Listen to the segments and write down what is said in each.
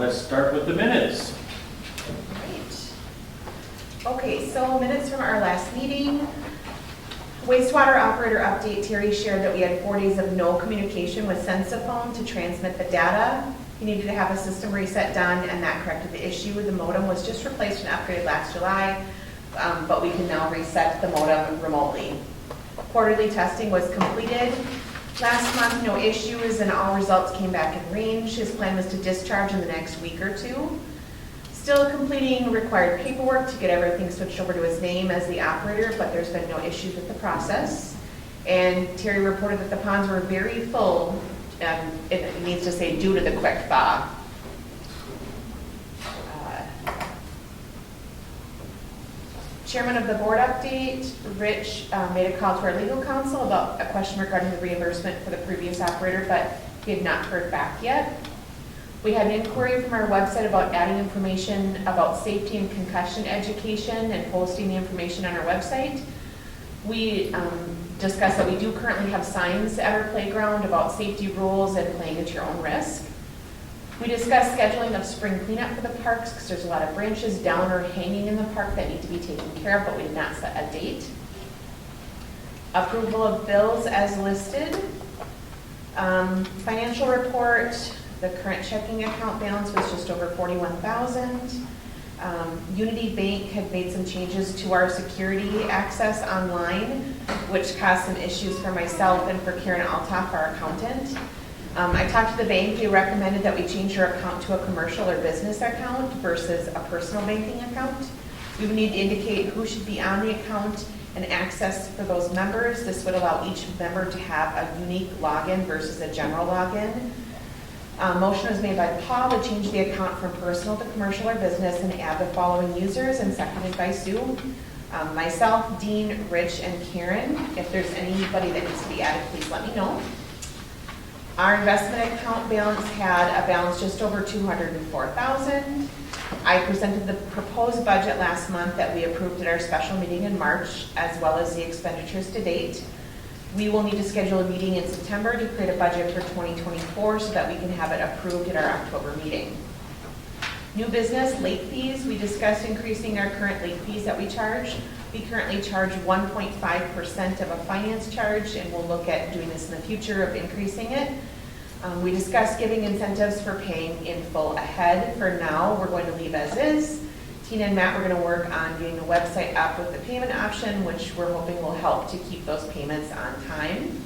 let's start with the minutes. Great. Okay, so minutes from our last meeting. Wastewater operator update, Terry shared that we had 4 days of no communication with Sensiphone to transmit the data. He needed to have a system reset done, and that corrected the issue. The modem was just replaced and upgraded last July, but we can now reset the modem remotely. Quarterly testing was completed last month, no issues, and all results came back in range. His plan was to discharge in the next week or two. Still completing required paperwork to get everything switched over to his name as the operator, but there's been no issues with the process. And Terry reported that the ponds were very full, it needs to say due to the quick thaw. Chairman of the board update, Rich made a call to our legal counsel about a question regarding the reimbursement for the previous operator, but he had not heard back yet. We had an inquiry from our website about adding information about safety and concussion education and posting the information on our website. We discussed that we do currently have signs at our playground about safety rules and playing at your own risk. We discussed scheduling of spring cleanup for the parks because there's a lot of branches down or hanging in the park that need to be taken care of, but we did not set a date. Approval of bills as listed. Financial report. The current checking account balance was just over $41,000. Unity Bank had made some changes to our security access online, which caused some issues for myself and for Karen Altoff, our accountant. I talked to the bank. They recommended that we change your account to a commercial or business account versus a personal banking account. We would need to indicate who should be on the account and access for those members. This would allow each member to have a unique login versus a general login. Motion was made by Paul to change the account from personal to commercial or business and add the following users, and seconded by Sue. Myself, Dean, Rich, and Karen. If there's anybody that needs to be added, please let me know. Our investment account balance had a balance just over $204,000. I presented the proposed budget last month that we approved at our special meeting in March, as well as the expenditures to date. We will need to schedule a meeting in September to create a budget for 2024 so that we can have it approved at our October meeting. New business, late fees. We discussed increasing our current late fees that we charge. We currently charge 1.5% of a finance charge, and we'll look at doing this in the future of increasing it. We discussed giving incentives for paying in full ahead. For now, we're going to leave as is. Tina and Matt, we're going to work on getting the website up with the payment option, which we're hoping will help to keep those payments on time.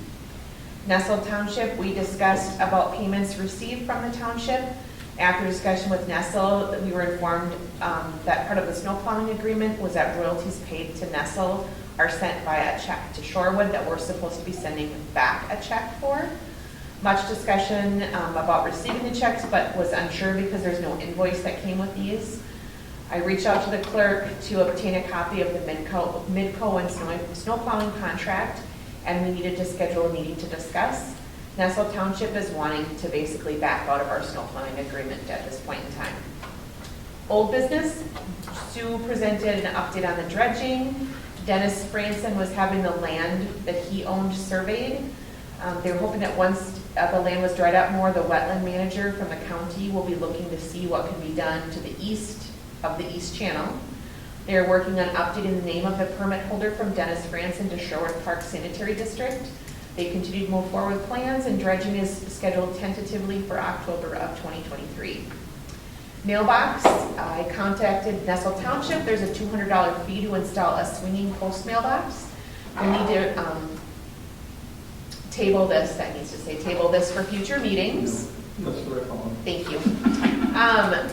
Nestle Township, we discussed about payments received from the township. After discussion with Nestle, we were informed that part of the snow plowing agreement was that royalties paid to Nestle are sent via a check to Shorewood that we're supposed to be sending back a check for. Much discussion about receiving the checks, but was unsure because there's no invoice that came with these. I reached out to the clerk to obtain a copy of the Midco and snow plowing contract, and we needed to schedule a meeting to discuss. Nestle Township is wanting to basically back out of our snow plowing agreement at this point in time. Old business, Sue presented an update on the dredging. Dennis Franson was having the land that he owned surveyed. They were hoping that once the land was dried up more, the wetland manager from the county will be looking to see what can be done to the east of the East Channel. They are working on updating the name of the permit holder from Dennis Franson to Shorewood Park Sanitary District. They continue to move forward with plans, and dredging is scheduled tentatively for October of 2023. Mailbox, I contacted Nestle Township. There's a $200 fee to install a swinging post mailbox. We need to table this, that needs to say table this for future meetings. That's what I call it. Thank you.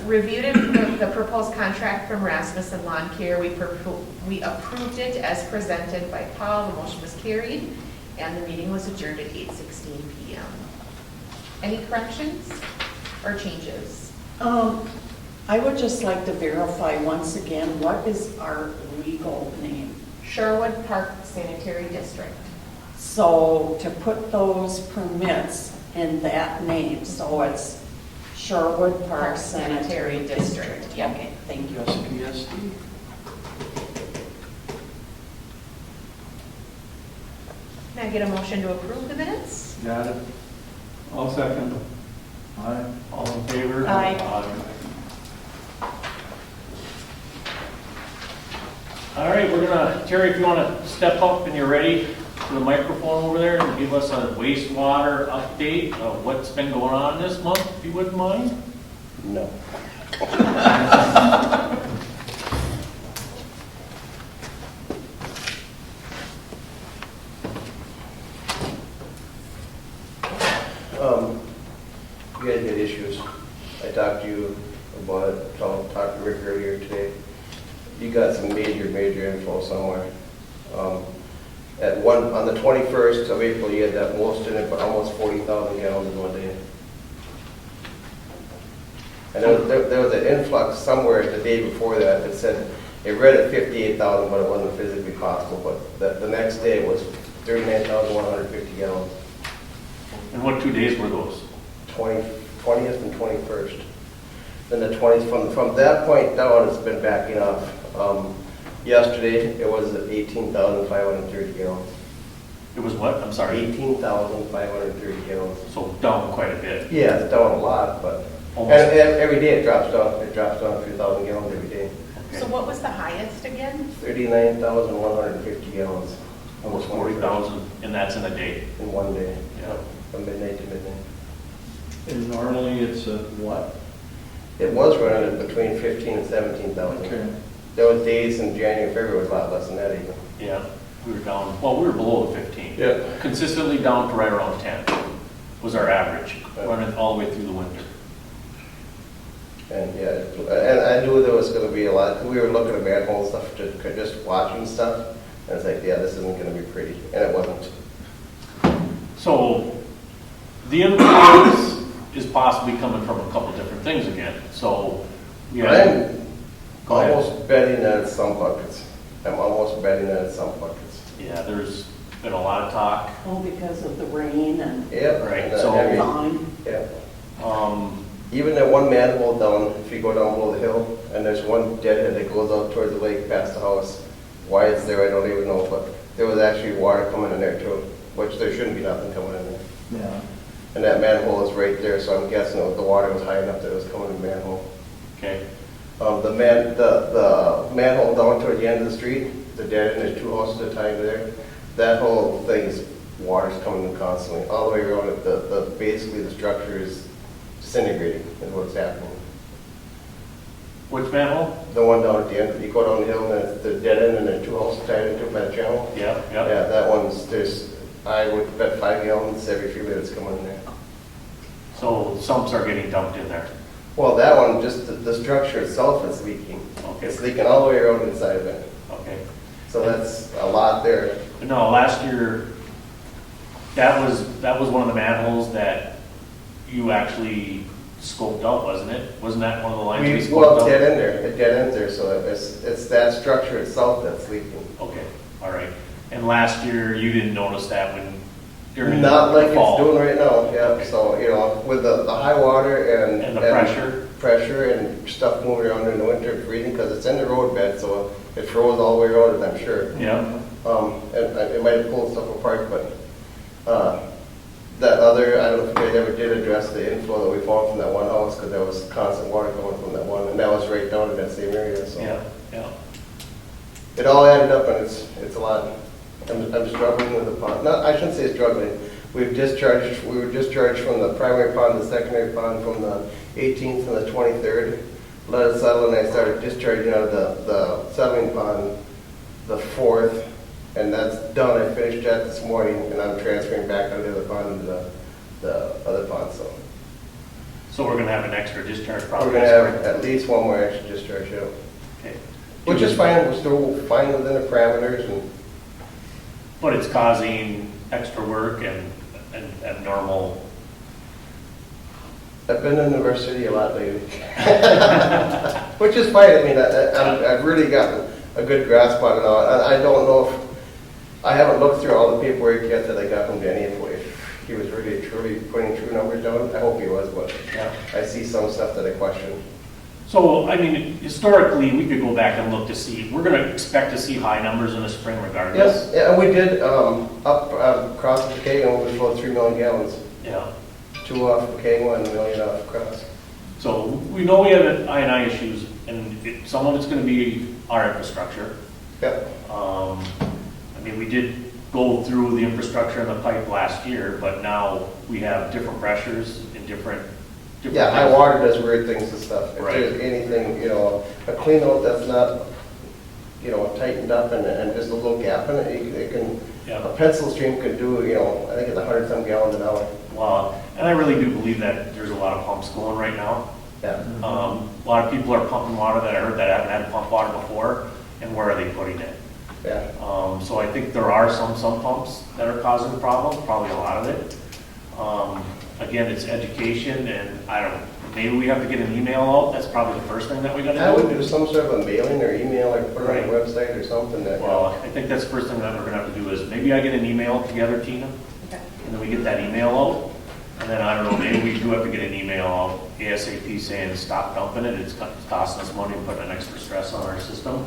Reviewed the proposed contract from Rasmussen Lawn Care. We approved it as presented by Paul. The motion was carried, and the meeting was adjourned at 8:16 p.m. Any corrections or changes? I would just like to verify once again, what is our legal name? Shorewood Park Sanitary District. So to put those permits in that name, so it's Shorewood Park Sanitary District. Yep. Okay, thank you. SPSD. Can I get a motion to approve the minutes? Got it. I'll second. Aye. All in favor? Aye. All right, we're gonna, Terry, if you wanna step up and you're ready for the microphone over there and give us a wastewater update of what's been going on this month, if you wouldn't mind? No. You guys had issues. I talked to you about it, talked to Rick earlier today. You got some major info somewhere. On the 21st of April, you had that most in it, but almost 40,000 gallons in one day. And there was an influx somewhere the day before that said, it read at 58,000, but it wasn't physically possible. But the next day it was 39,150 gallons. And what 2 days were those? 20th and 21st. Then the 20th, from that point down, it's been backing off. Yesterday, it was at 18,530 gallons. It was what? I'm sorry. 18,530 gallons. So down quite a bit. Yeah, it's down a lot, but Almost. and every day it drops down. It drops down a few thousand gallons every day. So what was the highest again? 39,150 gallons. Almost 40,000, and that's in a day. in one day. Yeah. From midnight to midnight. And normally it's at what? It was running at between 15 and 17,000. Okay. There was days in January and February was a lot less than that even. Yeah, we were down, well, we were below the 15. Yeah. Consistently down to right around 10 was our average, Yeah. running all the way through the winter. And yeah, and I knew there was going to be a lot. We were looking at manhole stuff, just watching stuff, and it's like, yeah, this isn't going to be pretty, and it wasn't. So the influence is possibly coming from a couple different things again. So I'm Go ahead. almost betting that it's some buckets. I'm almost betting that it's some buckets. Yeah, there's been a lot of talk. Oh, because of the rain and Yeah. Right, and, so- fine. yeah. Um, Even that one manhole down, if you go down below the hill, and there's one deadhead that goes out towards the lake past the house. Why it's there, I don't even know, but there was actually water coming in there too, which there shouldn't be nothing coming in there. Yeah. And that manhole is right there, so I'm guessing the water was high enough that it was coming in the manhole. okay, The manhole down toward the end of the street, the dead end, there's two houses at a time there. That whole thing is, water's coming in constantly, all the way around it. Basically the structure is disintegrating, is what's happening. which manhole? The one down at the end, you go down the hill and it's the dead end and there's two houses tied into it by the channel. Yeah, yeah. Yeah, that one's, I would bet 5 gallons every few minutes coming in there. So sumps are getting dumped in there. Well, that one, just the structure itself is leaking. Okay. It's leaking all the way around inside of it. Okay. So that's a lot there. No, last year, that was one of the manholes that you actually scoped out, wasn't it? Wasn't that one of the lines we scoped Well, out? dead end there, it dead ends there, so it's that structure itself that's leaking. Okay, all right. And last year, you didn't notice that when, during Not like the fall? it's doing right now, yeah, Okay. so, with the high water And the pressure? Pressure and stuff moving around in the winter, it's freezing, because it's in the road bed, so it froze all the way around it, I'm sure. Yeah, And it might have pulled stuff apart, but, that other, I don't know if you guys ever did address the inflow that we found from that one house, because there was constant water coming from that one, and that was right down in that same area, so. yeah, yeah. It all added up, and it's a lot. I'm struggling with the pond. No, I shouldn't say struggling. We were discharged from the primary pond, the secondary pond from the 18th and the 23rd. Let it settle, and I started discharging out of the settling pond the 4th, and that's done. I finished that this morning, and I'm transferring back out of the other pond into the other pond, so. So we're gonna have an extra discharge We're probably. gonna have at least one more extra discharge, yeah. Okay. Which is fine, we're still fine within the parameters, and But it's causing extra work and abnormal. I've been in the university a lot lately. Which is fine, I mean, I've really gotten a good grasp on it all. I don't know if, I haven't looked through all the paperwork yet that I got from Danny, if he was really truly putting true numbers down. I hope he was, but Yeah. I see some stuff that I question. So, I mean, historically, we could go back and look to see, we're gonna expect to see high numbers in the spring regardless. Yes, yeah, and we did, up across the Kagan, we flowed 3 million gallons Yeah, 2 off Kangwa and 1 million off Cross. So we know we have I&I issues, and some of it's gonna be our infrastructure. Yep. I mean, we did go through the infrastructure and the pipe last year, but now we have different pressures and different. Yeah, high water does weird things and stuff. If Right. there's anything, a clean out that's not, tightened up and just a little gap in it, it can, Yeah. a pencil stream could do, I think it's 100-some gallons an hour. Well, and I really do believe that there's a lot of pumps going right now. Yeah. A lot of people are pumping water that I heard that haven't had pump water before, and where are they putting it? Yeah. So I think there are some pumps that are causing the problem, probably a lot of it. Again, it's education, and maybe we have to get an email out, that's probably the first thing that we gotta do. I would do some sort of a mailing or email or put it on Right. the website or something that. Well, I think that's the first thing that we're gonna have to do is, maybe I get an email together, Tina, Okay. and then we get that email out, and then, I don't know, maybe we do have to get an email out ASAP saying, stop dumping it, it's costing us money and putting an extra stress on our system.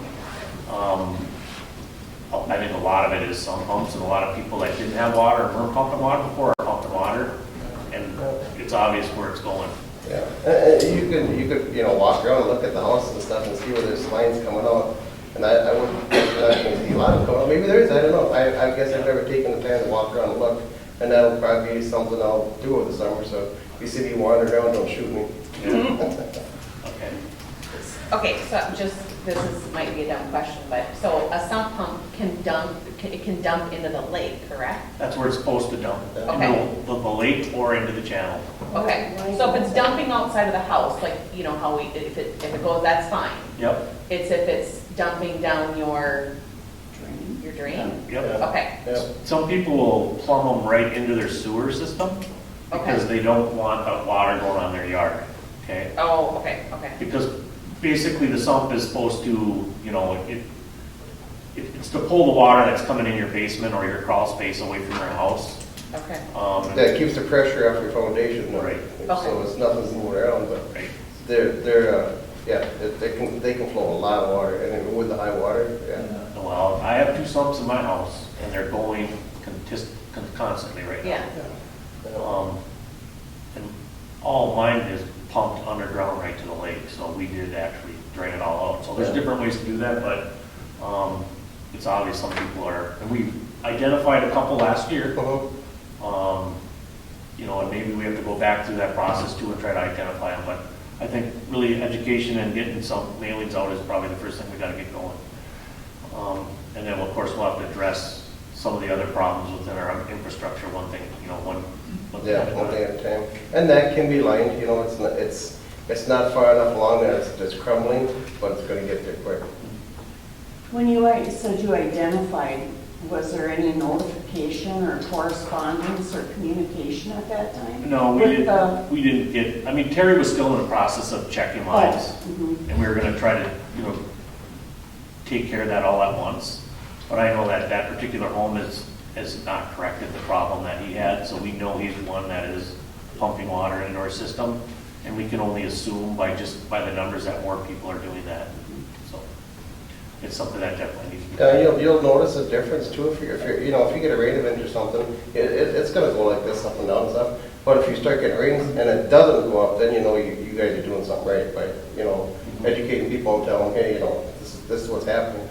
I think a lot of it is some pumps, and a lot of people that didn't have water and weren't pumping water before are pumping water, and it's obvious where it's going. Yeah, you could, walk around and look at the house and stuff and see where there's lines coming out. And I wouldn't, see a lot of them coming out. Maybe there is, I don't know. I guess I've never taken the time to walk around and look. And that'll probably be something I'll do over the summer, so if you see me wandering around, don't shoot me. Okay. Okay, so might be a dumb question, but, so a sump pump can dump into the lake, correct? That's where it's supposed to dump, Okay. into the lake or into the channel. Okay, so if it's dumping outside of the house, like, how if it goes, that's fine. Yep, It's if it's dumping down your drain? yep. Okay, Yeah. Some people will plumb them right into their sewer system because they don't want the water going on their yard, okay? oh, okay. Because basically the sump is supposed to, it's to pull the water that's coming in your basement or your crawl space away from your house. Okay, That keeps the pressure off your foundation. Right. So it's nothing's moving around, but Right. they can flow a lot of water, and with the high water, yeah. Well, I have 2 sumps in my house and they're going constantly right now. yeah, And all mine is pumped underground right to the lake, so we did actually drain it all out. So there's Yeah. different ways to do that, but it's obvious some people are, and we identified a couple last year. And maybe we have to go back through that process too and try to identify them, but I think really education and getting some mailings out is probably the first thing we gotta get going. And then, of course, we'll have to address some of the other problems within our infrastructure, one thing Yeah, at a one time. thing at a time. And that can be lined, it's not far enough along that it's crumbling, but it's gonna get there quick. When you said you identified, was there any notification or correspondence or communication at that time? No, With we didn't get, Terry was still in the process of checking lines, and we were gonna try to, take care of that all at once. But I know that that particular home has not corrected the problem that he had, so we know he's one that is pumping water into our system, and we can only assume by the numbers that more people are doing that. So it's something that definitely needs to be done. You'll notice a difference too if you get a rain event or something, it's gonna go like this up and down and stuff. But if you start getting rains and it doesn't go up, then you guys are doing something right by, educating people and telling them, hey, this is what's happening.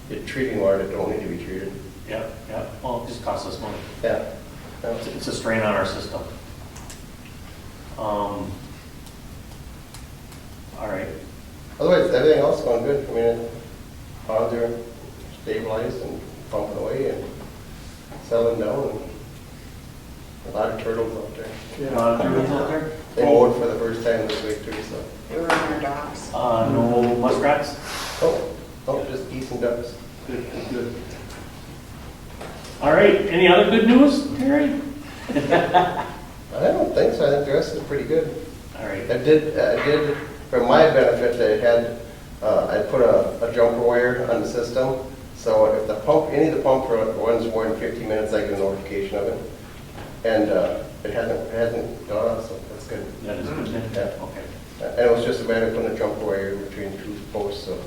You're treating water that don't need to be treated. Yeah, well, it just costs us money. Yeah. It's a strain on our system. All right. Otherwise, everything else is going good. Ponds are stabilized and pumping away and settling down. And a lot of turtles out there. Turtles out there? They mowed for the first time this week too, so. They were on their docks. No muskrats? Oh, just geese and ducks. Good. All right, any other good news, Terry? I don't think so. I think the rest is pretty good. All right. I did, for my benefit, I put a jumper wire on the system. So if any of the pump runs more than 15 minutes, I get a notification of it. And it hasn't gone off, so that's good. That is good. Yeah. Okay. And it was just a matter of putting a jumper wire between 2 posts, so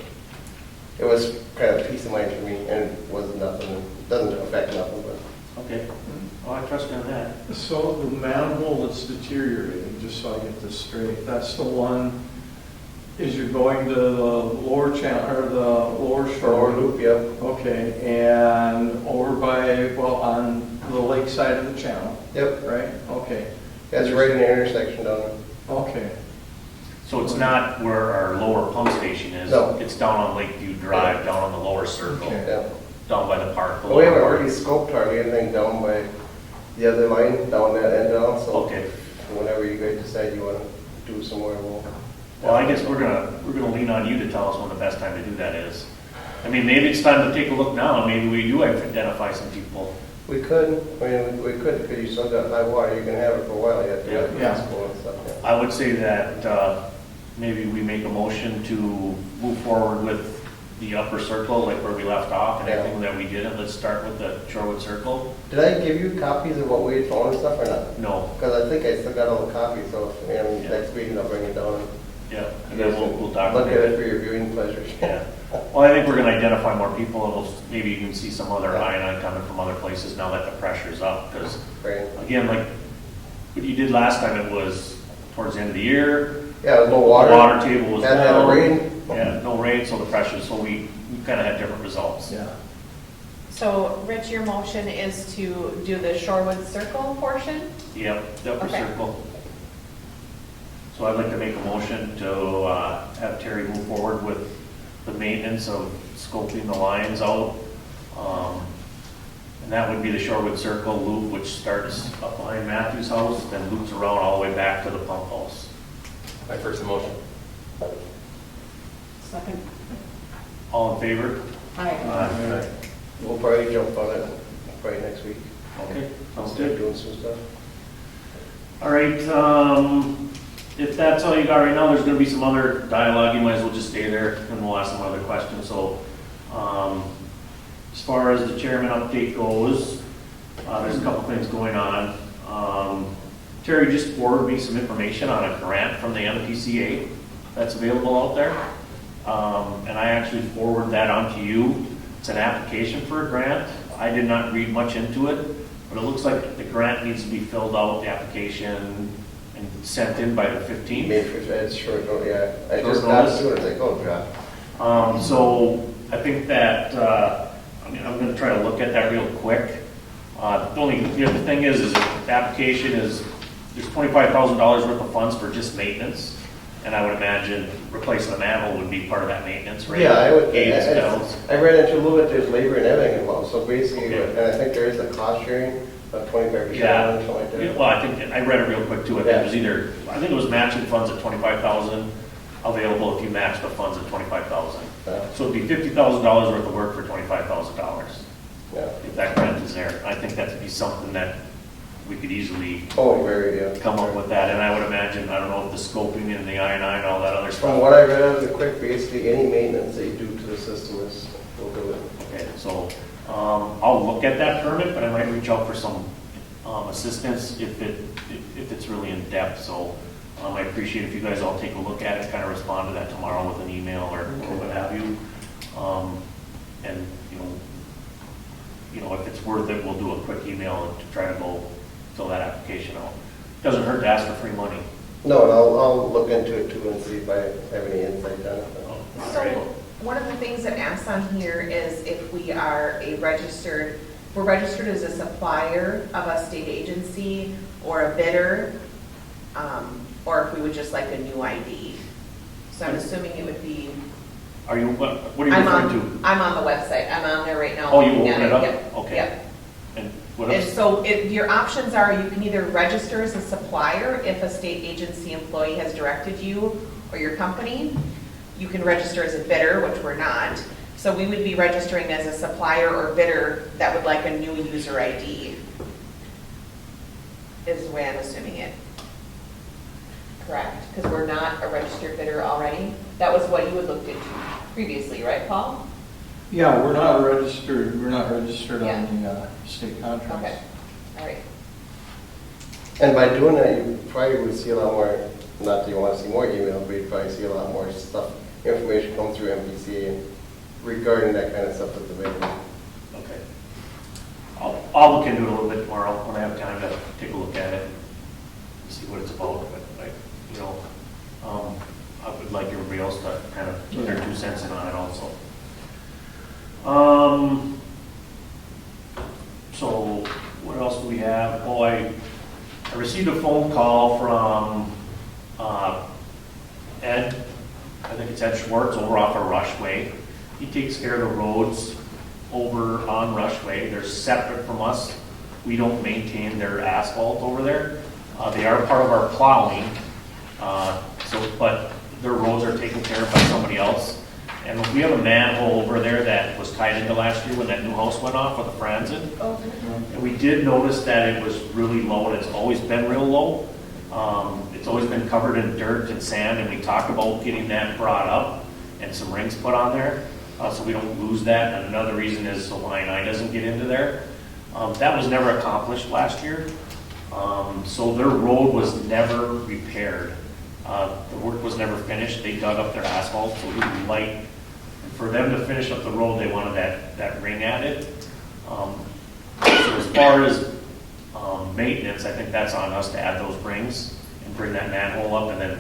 it was kind of peace of mind for me, and it wasn't nothing, it doesn't affect nothing, but. Okay. Well, I trust you on that. So the manhole that's deteriorating, just so I get this straight, that's the one, is you're going to the lower channel, or the lower Or shore? loop, yep. Okay, and over by, well, on the lake side of the channel, Yep, right? Okay, that's right in the intersection down there. okay, So it's not where our lower pump station is. No. It's down on Lakeview Drive, down on the lower circle, Okay. Yeah. down by the park. the But we haven't lower already scoped hardly anything down by the other line, down that end down, part. so Okay. whenever you guys decide you wanna do some more, we'll. Well, I guess we're gonna lean on you to tell us when the best time to do that is. I mean, maybe it's time to take a look now, and maybe we do identify some people. We could, I mean, we could, because you still got high water, you can have it for a while yet. Yeah. School and stuff, yeah. I would say that maybe we make a motion to move forward with the upper circle, like where we left off, and Yeah. everything that we did, and let's start with the Shorewood Circle. Did I give you copies of what we had found and stuff or not? No, Because I think I still got all the copies, so, Yeah. next meeting I'll bring it down. yeah, and You then guys we'll can document Look at it. it for your viewing pleasure. Yeah, well, I think we're gonna identify more people, and we'll maybe even see some other I&I coming from other places now that the pressure's up, because Right. again, like what you did last time, it was towards the end of the year. Yeah, there's no The water. water table was Hadn't had a down. rain. Yeah, no rain, so the pressure, so we kind of had different results. yeah. So, Rich, your motion is to do the Shorewood Circle portion? Yep, the upper Okay. circle. So I'd like to make a motion to have Terry move forward with the maintenance of scoping the lines out. And that would be the Shorewood Circle loop, which starts up behind Matthew's house, then loops around all the way back to the pump house. My first motion. Second. All in favor? Aye. We'll probably jump on it probably next week. Okay, sounds Start good. doing some stuff. All right, if that's all you got right now, there's gonna be some other dialogue, you might as well just stay there and we'll ask some other questions. So, as far as the chairman update goes, there's a couple things going on. Terry just forwarded me some information on a grant from the MPCA that's available out there. And I actually forwarded that on to you. It's an application for a grant. I did not read much into it, but it looks like the grant needs to be filled out, the application, and sent in by the 15th. Maybe it's short, yeah. I Short just got notice. to it, I was like, oh, God. So I think that, I mean, I'm gonna try to look at that real quick. The thing is the application is, there's $25,000 worth of funds for just maintenance. And I would imagine replacing the manhole would be part of that maintenance, right? Yeah, I would, Aids, bells. I read into a little bit, there's labor and everything involved, so basically, Okay. and I think there is a cost sharing of 25% Yeah. or something like that. Well, I think, I read it real quick too. I think it was either, I think it was matching funds at 25,000 available if you match the funds at 25,000. Yeah. So it'd be $50,000 worth of work for $25,000 Yeah. if that grant is there. I think that'd be something that we could easily Oh, very, yeah. come up with that. And I would imagine, I don't know if the scoping and the I&I and all that other From stuff. what I read of the quick, basically, any maintenance that you do to the system is, will do it. Okay, so I'll look at that permit, but I might reach out for some assistance if it's really in depth. So I appreciate if you guys all take a look at it, kind of respond to that tomorrow with an email or what have you. And if it's worth it, we'll do a quick email to try to go fill that application out. Doesn't hurt to ask for free money. No, and I'll look into it too and see if I have any insight on it. All So, right. one of the things that asks on here is if we are we're registered as a supplier of a state agency or a bidder, or if we would just like a new ID. So I'm assuming it would be, Are you, what are you referring to? I'm on the website, I'm on there right now. Oh, you looking open at it up? Yep, Okay. Yep. And what And else? so your options are, you can either register as a supplier if a state agency employee has directed you or your company. You can register as a bidder, which we're not. So we would be registering as a supplier or bidder that would like a new user ID, is the way I'm assuming it. Correct? Because we're not a registered bidder already? That was what you had looked into previously, right, Paul? Yeah, we're not registered Yeah. on the state contracts. Okay, all right. And by doing that, you probably would see a lot more, not that you want to see more emails, but you'd probably see a lot more stuff, information come through MPCA regarding that kind of stuff that's available. Okay. I'll look into it a little bit tomorrow when I have time to take a look cents in on it also. So what else do we have? Oh, I received a phone call from Ed, I think it's Ed Schwartz, over off of Rushway. He takes care of the roads over on Rushway. They're separate from us. We don't maintain their asphalt over there. They are part of our plowing, but their roads are taken care of by somebody else. And we have a manhole over there that was tied into last year when that new house went off with the Franzen. And we did notice that it was really low, and it's always been real low. It's always been covered in dirt and sand, and we talked about getting that brought up and some rings put on there, so we don't lose that. And another reason is so line I doesn't get into there. That was never accomplished last year. So their road was never repaired. The work was never finished. They dug up their asphalt, so it was light. And for them to finish up the road, they wanted that ring added. So as far as maintenance, I think that's on us to add those rings and bring that manhole up, and then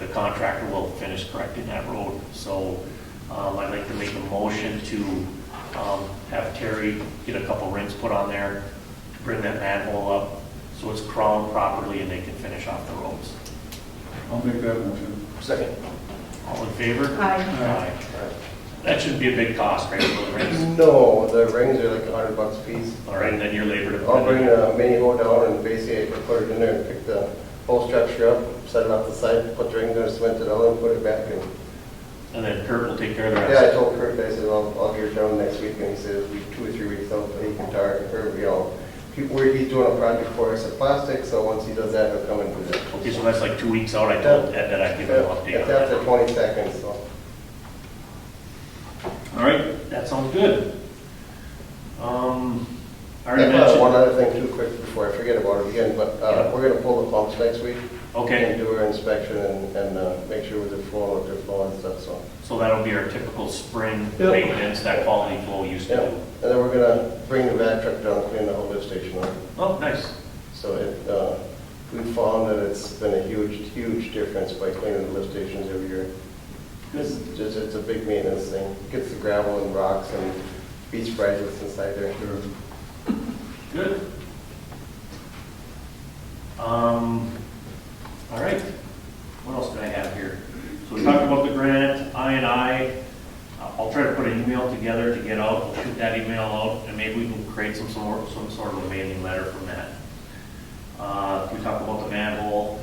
the contractor will finish correcting that road. So I'd like to make a motion to have Terry get a couple rings put on there, bring that manhole up so it's crowned properly and they can finish off the roads. I'll make that motion. Second. All in favor? Aye. Aye. That shouldn't be a big cost, right, for the rings? No, the rings are like $100 a piece. All right, and then your labor to I'll bring a mini hoe down and basically I can put it in there and pick the whole structure up, set it off the side, put the rings in, cement it out, and put it back in. And then Kurt will take care of the rest. Yeah, I told Kurt, I said, I'll get it down next week, and he said it'll be 2 or 3 weeks out, but he can tar, or, where he's doing a project for us at plastic, so once he does that, he'll come and do that. Okay, so that's like 2 weeks out. I told Ed that I'd give him an update on It's that. after 20 seconds, so. All right, that sounds good. I already One mentioned, other thing too quick before I forget about it again, but Yeah. we're gonna pull the pumps next week. okay, And do our inspection and make sure they're flowing, what they're flowing and stuff, so. so that'll be our typical spring Yep. maintenance that quality flow used to Yeah, do. and then we're gonna bring the vac truck down, clean the whole lift station up. Oh, nice. So we found that it's been a huge difference by cleaning the lift stations every year. It's a big maintenance thing. Gets the gravel and rocks and beach brightness inside there. Good. All right, what else do I have here? So we talked about the grant, I'll try to put an email together to get out, we'll shoot that email out, and maybe we can create some sort of a mailing letter from that. We talked about the manhole.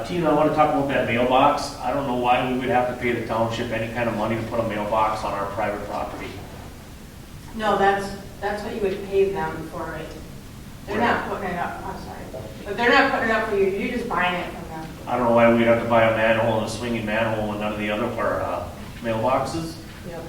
Tina, I want to talk about that mailbox. I don't know why we would have to pay the township any kind of money to put a mailbox on our private property. No, that's what you would pay them for it. They're not putting it up, I'm sorry, but they're not putting it up for you, you're just buying it from them. I don't know why we'd have to buy a manhole and a swinging manhole and none of the other mailboxes. Yep.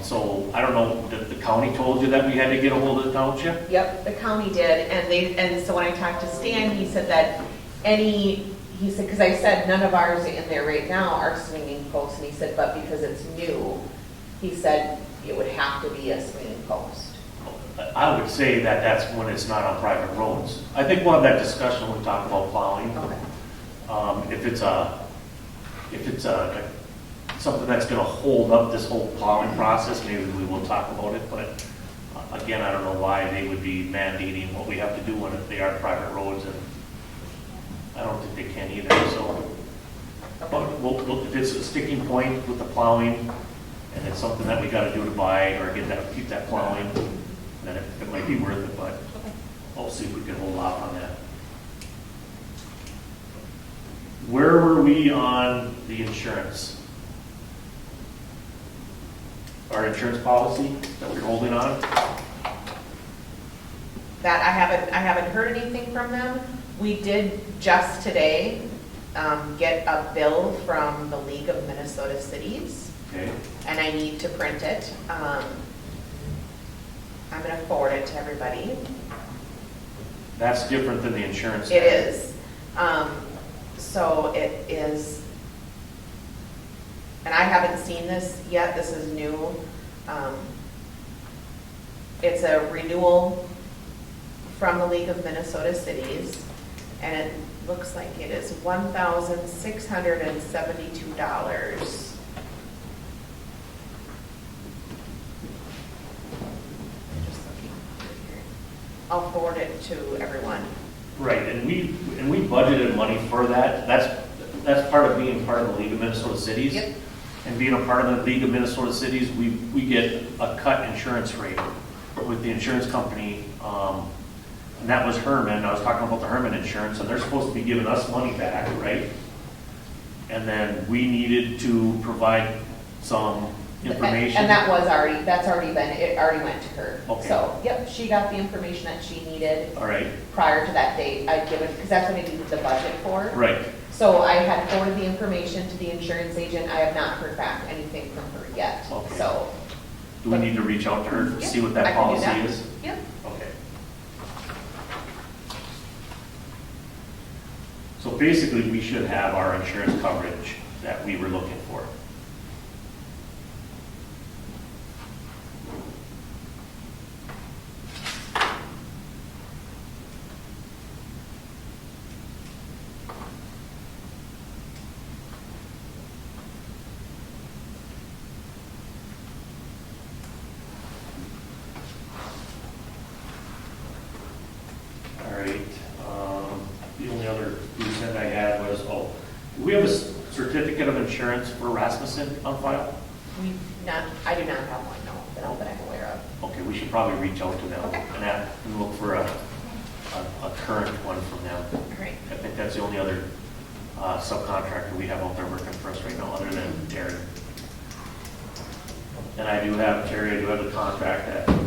So I don't know, the county told you that we had to get a hold of the township? Yep, the county did, and so when I talked to Stan, he said that because I said none of ours in there right now are swinging posts, and he said, but because it's new, he said it would have to be a swinging post. I would say that that's when it's not on private roads. I think we'll have that discussion when we talk about plowing. Okay. If it's something that's gonna hold up this whole plowing process, maybe we will talk about it, but again, I don't know why they would be mandating what we have to do when they are private roads, and I don't think they can either, so. But we'll, if it's a sticking point with the plowing, and it's something that we gotta do to buy or keep that plowing, then it might be worth it, but I'll see if we can hold off on that. Where were we on the insurance? Our insurance policy that we're holding on? That I haven't heard anything from them. We did just today get a bill from the League of Minnesota Cities, Okay. and I need to print it. I'm going to forward it to everybody. That's different than the insurance. It is. So it is, and I haven't seen this yet. This is new. It's a renewal from the League of Minnesota Cities, and it looks like it is $1,672. I'll forward it to everyone. Right, and we budgeted money for that. That's part of being part of the League of Minnesota Cities. Yep. And being a part of the League of Minnesota Cities, we get a cut insurance rate with the insurance company. And that was Herman. I was talking about the Herman insurance, and they're supposed to be giving us money back, right? And then we needed to provide some information. And that's already it already went to her. Okay. So, yep, she got the information that she needed All right, prior to that date. I'd given, because that's what I needed the budget for. right. So I had forwarded the information to the insurance agent. I have not heard back anything from her yet. Okay. So, Do we need to reach out to her to Yep, see what I that can do policy that. is? yep. Okay. So basically, we should have our insurance coverage that we were looking for. All right, the only other loose end I had was, do we have a certificate of insurance for Rasmussen on file? I do not have one, no, that I'm aware of. Okay, we should probably reach out to them Okay. and look for a current one from them. All right. I think that's the only other subcontractor we have out there working for us right now, other than Terry. And I do have the contract that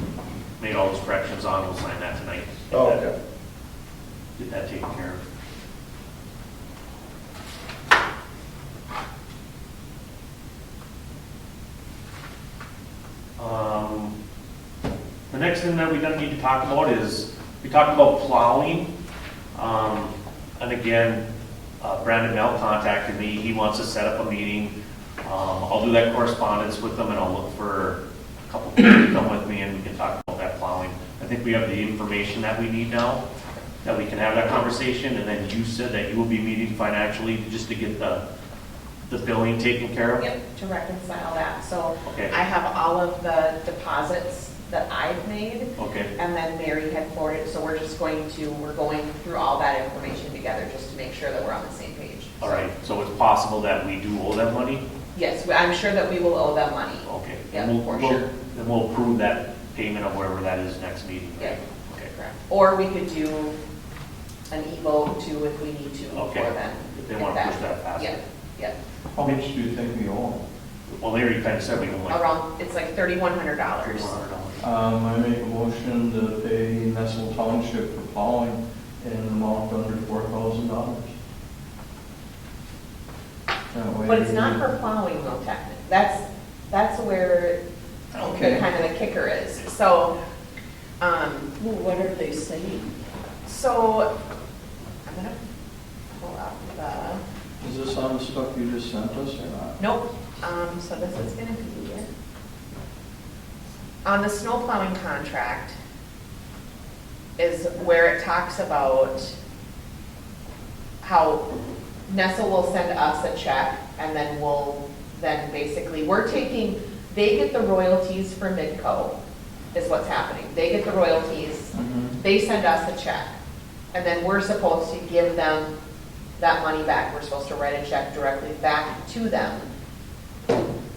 made all those corrections on, we'll sign that tonight. Oh, okay. Get that taken care of. The next thing that we don't need to talk about is, we talked about plowing. And again, Brandon Mel contacted me, he wants to set up a meeting. I'll do that correspondence with them, and I'll look for a couple people to come with me, and we can talk about that plowing. I think we have the information that we need now, that we can have that conversation, and then you said that you will be meeting financially just to get the billing taken care of? Yep, to reconcile that. So Okay. I have all of the deposits that I've made. Okay, And then Mary had forwarded, so we're going through all that information together just to make sure that we're on the same page. all right, so it's possible that we do owe them money? Yes, I'm sure that we will owe them money. Okay. Yeah, And for we'll- sure. Then we'll approve that payment of whatever that is next meeting, right? Yeah. Okay. Correct. Or we could do an e-vote too if we need to Okay. for them. If they want to push that faster. Yeah, yeah. How much do you think we owe? Well, Larry kind of said we don't like Around, it's like $3,100. $3,100. I make a motion to pay Nestle Township for plowing in an amount under $4,000. That way But it's not we- for plowing though, technically. That's where Okay. kind of the kicker is. So, Well, what are they saying? so I'm gonna pull out the, Is this on the stuff you just sent us or not? nope. So this is gonna be on the snow plowing contract is where it talks about how Nestle will send us a check, and then they get the royalties for Midco, is what's happening. They get the royalties, they send us a check, and then we're supposed to give them that money back. We're supposed to write a check directly back to them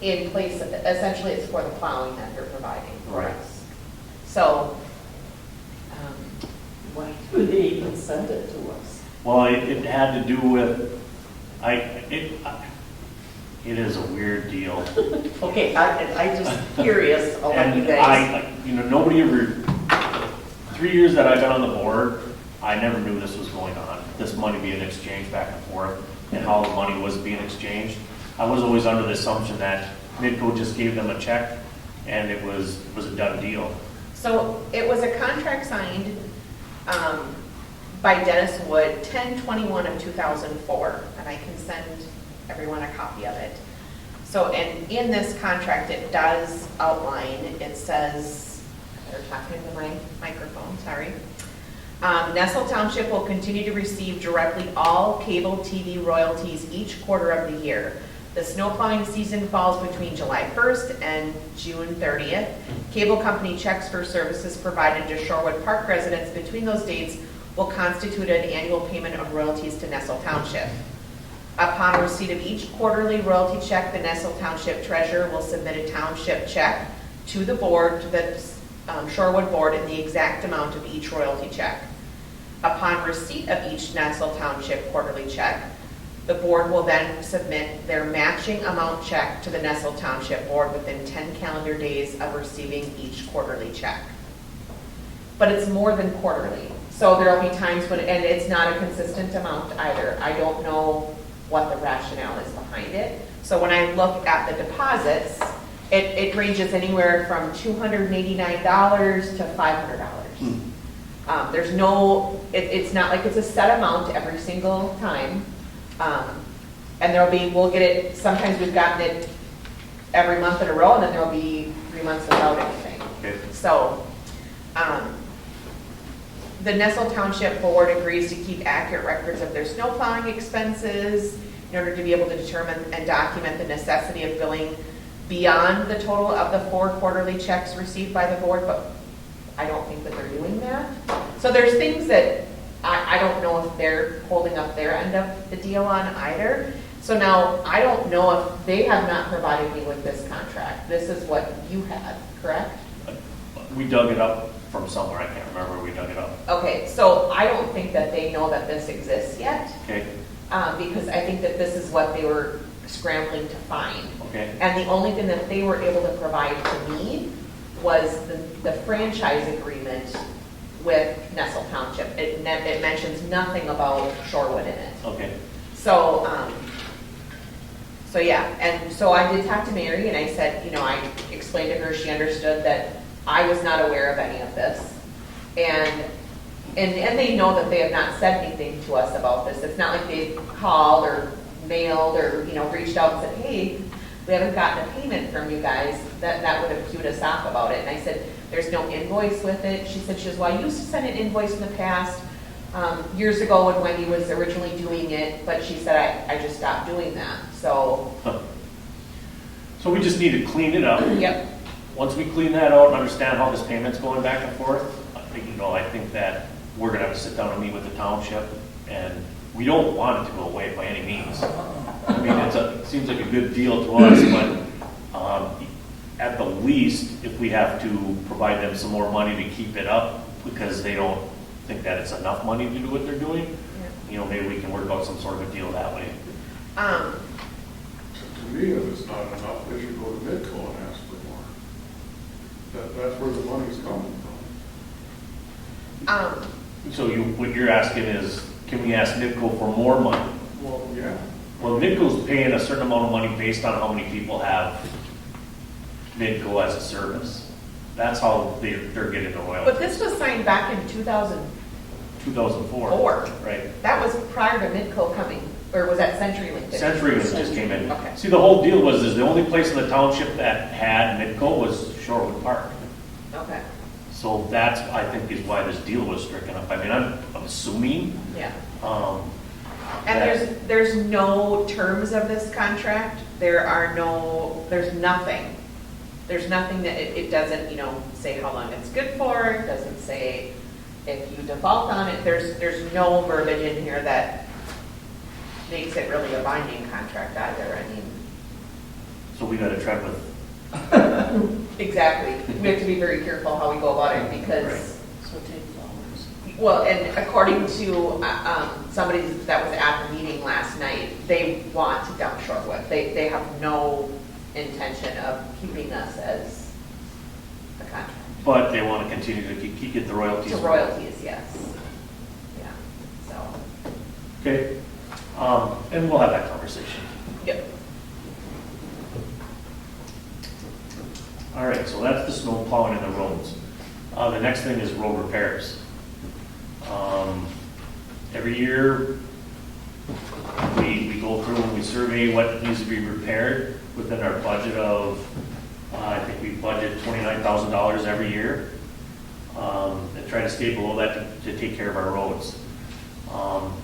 in place, essentially it's for the plowing that they're providing for Right. us. So, Why do they even send it to us? Well, it had to do with, it is a weird deal. Okay, I just curious, I'll let you And guys. nobody ever, 3 years that I've been on the board, I never knew this was going on, this money being exchanged back and forth, and how the money was being exchanged. I was always under the assumption that Midco just gave them a check, and it was a done deal. so it was a contract signed by Dennis Wood, 10/21 of 2004, and I can send everyone a copy of it. So, and in this contract, it does outline, it says, they're talking into my microphone, sorry. Nestle Township will continue to receive directly all cable TV royalties each quarter of the year. The snow plowing season falls between July 1st and June 30th. Cable company checks for services provided to Shorewood Park residents between those dates will constitute an annual payment of royalties to Nestle Township. Upon receipt of each quarterly royalty check, the Nestle Township treasurer will submit a township check to the board, to the Shorewood board, in the exact amount of each royalty check. Upon receipt of each Nestle Township quarterly check, the board will then submit their matching amount check to the Nestle Township board within 10 calendar days of receiving each quarterly check. But it's more than quarterly. So there'll be times when, and it's not a consistent amount either. I don't know what the rationale is behind it. So when I look at the deposits, it ranges anywhere from $289 to $500. There's no, it's not like it's a set amount every single time. And there'll be, we'll get it, sometimes we've gotten it every month in a row, and then there'll be 3 months without anything. Okay. So, the Nestle Township Board agrees to keep accurate records of their snow plowing expenses in order to be able to determine and document the necessity of billing beyond the total of the 4 quarterly checks received by the board, but I don't think that they're doing that. So there's things that I don't know if they're holding up their end of the deal on either. So now, I don't know if they have not provided me with this contract. This is what you had, correct? We dug it up from somewhere, I can't remember where we dug it up. Okay, so I don't think that they know that this exists yet, Okay, because I think that this is what they were scrambling to find. okay, And the only thing that they were able to provide to me was the franchise agreement with Nestle Township. It mentions nothing about Shorewood in it. okay. So, so yeah, and so I did talk to Mary, and I said, you know, I explained to her, she understood that I was not aware of any of this. And they know that they have not said anything to us about this. It's not like they called or mailed or, you know, reached out and said, hey, we haven't gotten a payment from you guys. That would have cued us off about it. And I said, there's no invoice with it. She said, well, I used to send an invoice in the past, years ago when Wendy was originally doing it, but she said, I just stopped doing that. So, So we just need to clean it up. yep. Once we clean that out and understand how this payment's going back and forth, I think that we're gonna have to sit down and meet with the township, and we don't want it to go away by any means. I mean, it seems like a good deal to us, but at the least, if we have to provide them some more money to keep it up because they don't think that it's enough money to do what they're doing, you know, maybe we can work out some sort of a deal that way. To me, if it's not enough, they should go to Midco and ask for more. That's where the money's coming from. So what you're asking is, can we ask NIPCO for more money? Well, yeah. Well, NIPCO's paying a certain amount of money based on how many people have NIPCO as a service. That's how they're getting the royalties. But this was signed back in 2004. 2004. Right. That was prior to Midco coming, or was that CenturyLink? CenturyLink just came in. Okay. See, the whole deal was, the only place in the township that had NIPCO was Shorewood Park. Okay, So that's, I think, is why this deal was stricken up. I mean, I'm assuming, yeah. that- And there's no terms of this contract. There's nothing. There's nothing that, it doesn't, you know, say how long it's good for. It doesn't say if you default on it. There's no verbiage in here that makes it really a binding contract either. I mean, so we gotta tread with, exactly. We have to be very careful how we go about it because, So take flowers. well, and according to somebody that was at the meeting last night, they want to dump Shorewood. They have no intention of keeping us as a contract. but they wanna continue to get the royalties. To royalties, yes. Yeah, so, Okay, and we'll have that conversation. yep. All right, so that's the snow plowing in the roads. The next thing is road repairs. Every year, we go through and we survey what needs to be repaired within our budget of, I think we budget $29,000 every year. And try to stay below that to take care of our roads.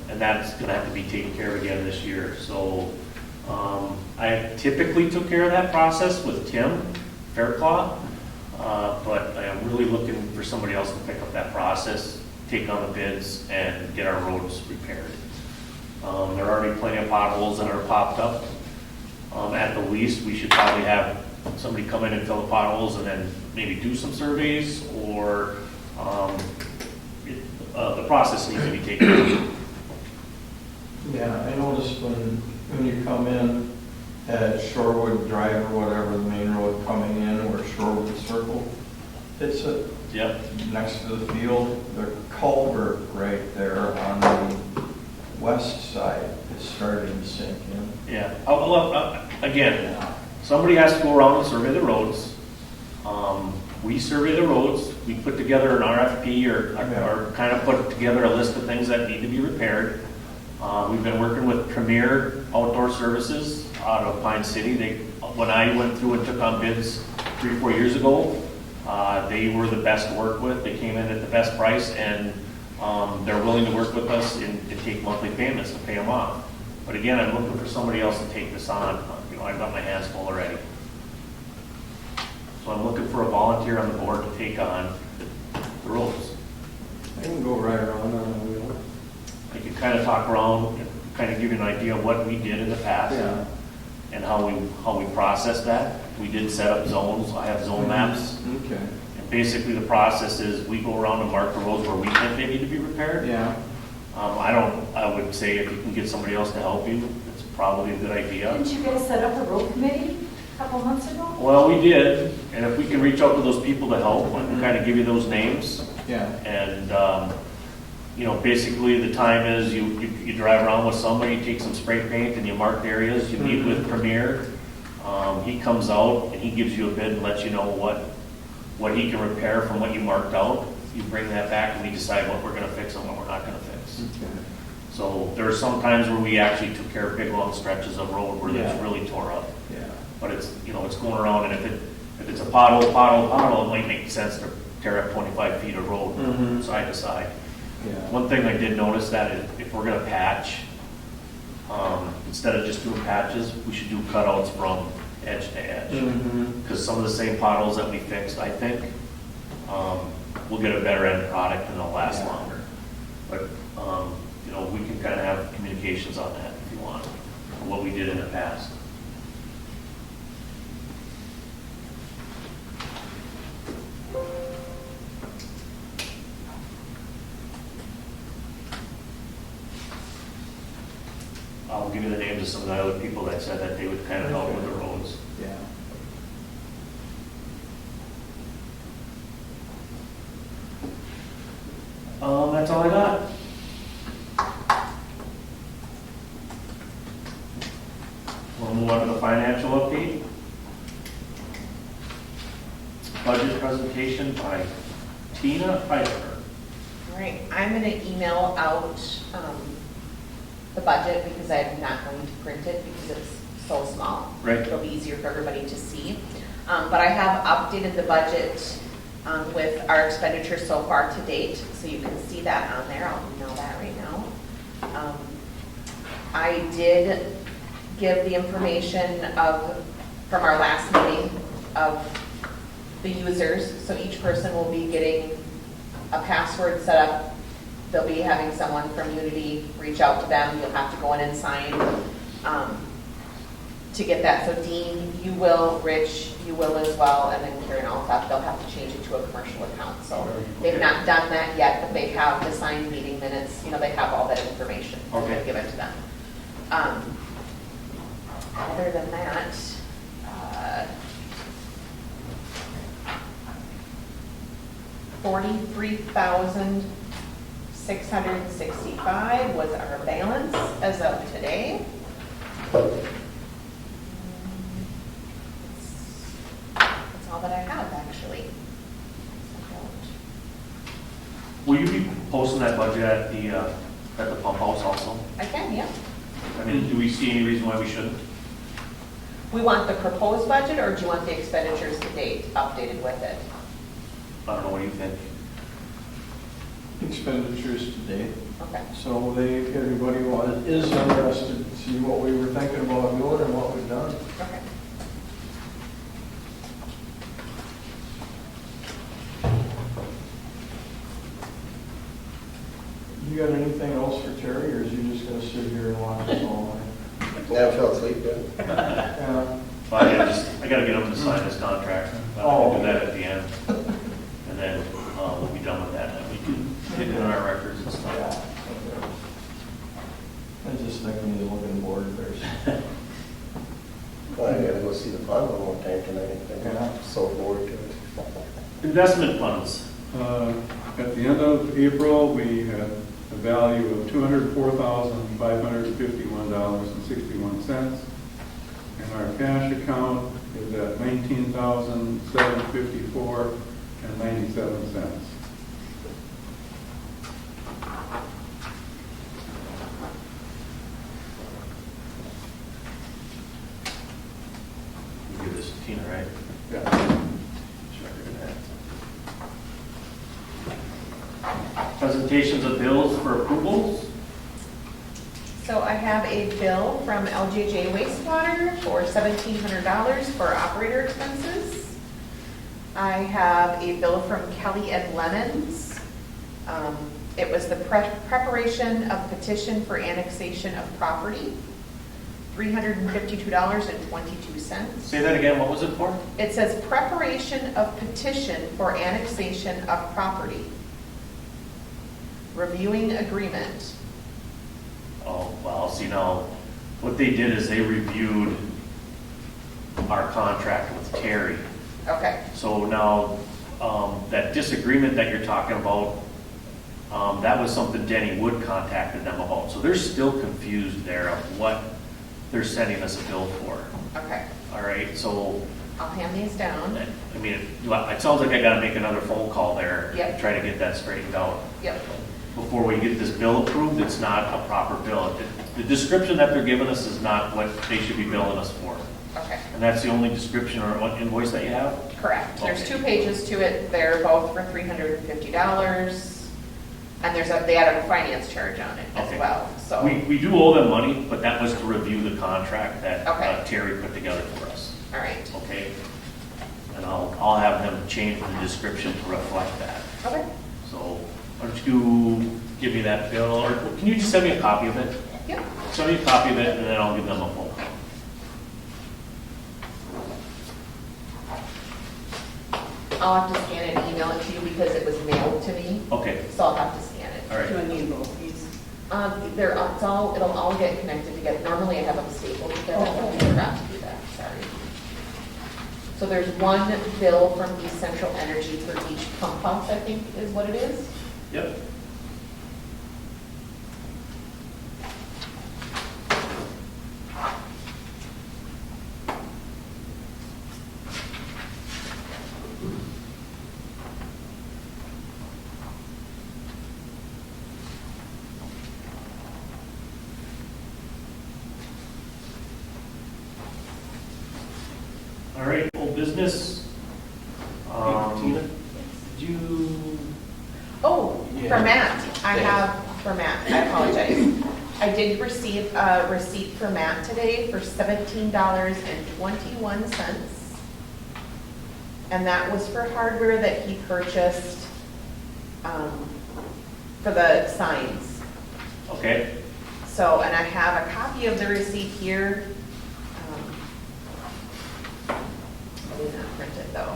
And that's gonna have to be taken care of again this year. So I typically took care of that process with Tim Fairclough, but I am really looking for somebody else to pick up that process, take on the bids, and get our roads repaired. There are already plenty of potholes that are popped up. At the least, we should probably have somebody come in and fill the potholes and then maybe do some surveys, or the process needs to be taken care. Yeah, I noticed when you come in at Shorewood Drive or whatever, the main road coming in, or Shorewood Circle, it's Yep. next to the field, the culvert right there on the west side is starting to sink in. Yeah. Again, somebody has to go around and survey the roads. We survey the roads. We put together an RFP or kind of put together a list of things that need to be repaired. We've been working with Premier Outdoor Services out of Pine City. When I went through and took on bids 3 or 4 years ago, they were the best to work with. They came in at the best price, and they're willing to work with us and take monthly payments to pay them off. But again, I'm looking for somebody else to take this on. I've got my hands full already. So I'm looking for a volunteer on the board to take on the roads. I can go right around on the wheel. I can kind of talk around, kind of give you an idea of what we did in the past. Yeah. And how we process that. We did set up zones. I have zone maps. Okay. And basically the process is we go around and mark the roads where we think they need to be repaired. Yeah. I would say if you can get somebody else to help you, it's probably a good idea. Didn't you guys set up a road committee a couple months ago? Well, we did, and if we can reach out to those people to help, I can kind of give you those names. Yeah. And, basically the time is you drive around with somebody, you take some spray paint and you mark the areas. You meet with Premier. He comes out and he gives you a bid and lets you know what he can repair from what you marked out. You bring that back and we decide what we're going to fix and what we're not going to fix. Okay. So there are some times where we actually took care of big long stretches of road where it's really tore up. Yeah. But it's going around, and if it's a pothole, it might make sense to tear up 25 feet of road side to side. Yeah. One thing I did notice that if we're gonna patch, instead of just doing patches, we should do cutouts from edge to edge. Because some of the same potholes that we fixed, I think, we'll get a better end product and they'll last longer. But, we can kind of have communications on that if you want, what we did in the past. I'll give you the names of some of the other people that said that they would kind of help with the roads. Yeah. That's all I got. We'll move on to the financial update. Budget presentation by Tina Pfeiffer. All right, I'm going to email out the budget because I'm not going to print it because it's so small. Right. It'll be easier for everybody to see. But I have updated the budget with our expenditures so far to date, so you can see that on there. I'll email that right now. I did give the information from our last meeting of the users, so each person will be getting a password set up. They'll be having someone from Unity reach out to them. You'll have to go in and sign to get that. So Dean, you will, Rich, you will as well, and then Karen Althoff, they'll have to change it to a commercial account. So they've not done that yet, but they have the signed meeting minutes. They have all that information. Okay. We'll give it to them. Other than that, $43,665 was our balance as of today. That's all that I have, actually. Will you be posting that budget at the pump house also? I can, yeah. I mean, do we see any reason why we shouldn't? We want the proposed budget, or do you want the expenditures to date updated with it? I don't know, what do you think? expenditures to date. Okay. So everybody is interested to see what we were thinking about doing and what we've done. Okay. You got anything else for Terry, or is he just gonna sit here and watch us all night? Yeah, I fell asleep then. Yeah. Well, I gotta get him to sign this contract. I'll do that at the end. And then, we'll be done with that, and we can get it in our records and stuff. Yeah. Okay. I just think we need to look at the board first. Well, I gotta go see the pond one more time tonight. Yeah. I'm so bored to it. Investment funds. At the end of April, we had a value of $204,551.61. And our cash account is at $19,754.97. You give this to Tina, right? Yeah. Sure, I did that. Presentations of bills for approvals. So I have a bill from LJJ Wastewater for $1,700 for operator expenses. I have a bill from Kelly and Lemons. It was the preparation of petition for annexation of property, $352.22. Say that again, what was it for? It says preparation of petition for annexation of property. Reviewing agreement. Oh, well, see now, what they did is they reviewed our contract with Terry. Okay, So now, that disagreement that you're talking about, that was something Denny Wood contacted them about. So they're still confused there of what they're sending us a bill for. okay. All right, so, I'll hand these down. I mean, it sounds like I gotta make another phone call there. Yep. Try to get that straightened out. Yep. Before we get this bill approved, it's not a proper bill. The description that they're giving us is not what they should be billing us for. Okay, And that's the only description or invoice that you have? correct. There's Okay. 2 pages to it. They're both for $350. And they added a finance charge on it as Okay. well, so. We do owe them money, but that was to review the contract that Okay. Terry put together for us, All right. okay? And I'll have them change the description to reflect that. Okay. So why don't you give me that bill, or can you just send me a copy of it? Yep. Send me a copy of it, and then I'll give them a phone call. I'll have to scan it and email it to you because it was mailed to me, Okay, so I'll have to scan it. all right. Do I need both these? It'll all get connected together. Normally I have them stapled together, but I forgot to do that, sorry. So there's one bill from East Central Energy for each pump house, I think is what it is. Yep. All right, old business. Tina? Did you? Oh, Yeah. for Matt, I have, for Matt, I apologize. I did receive a receipt for Matt today for $17.21. And that was for hardware that he purchased for the signs. Okay, So, and I have a copy of the receipt here. I did not print it though.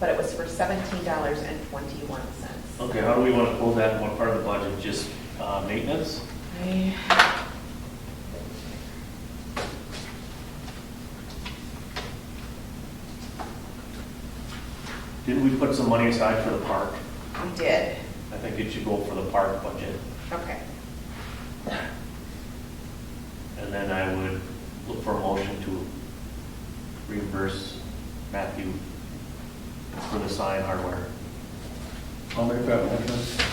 But it was for $17.21. okay, how do we want to pull that in what part of the budget, just maintenance? Didn't we put some money aside for the park? We did, I think it should go for the park budget. okay. And then I would look for a motion to reimburse Matthew for the sign hardware. I'll make that motion.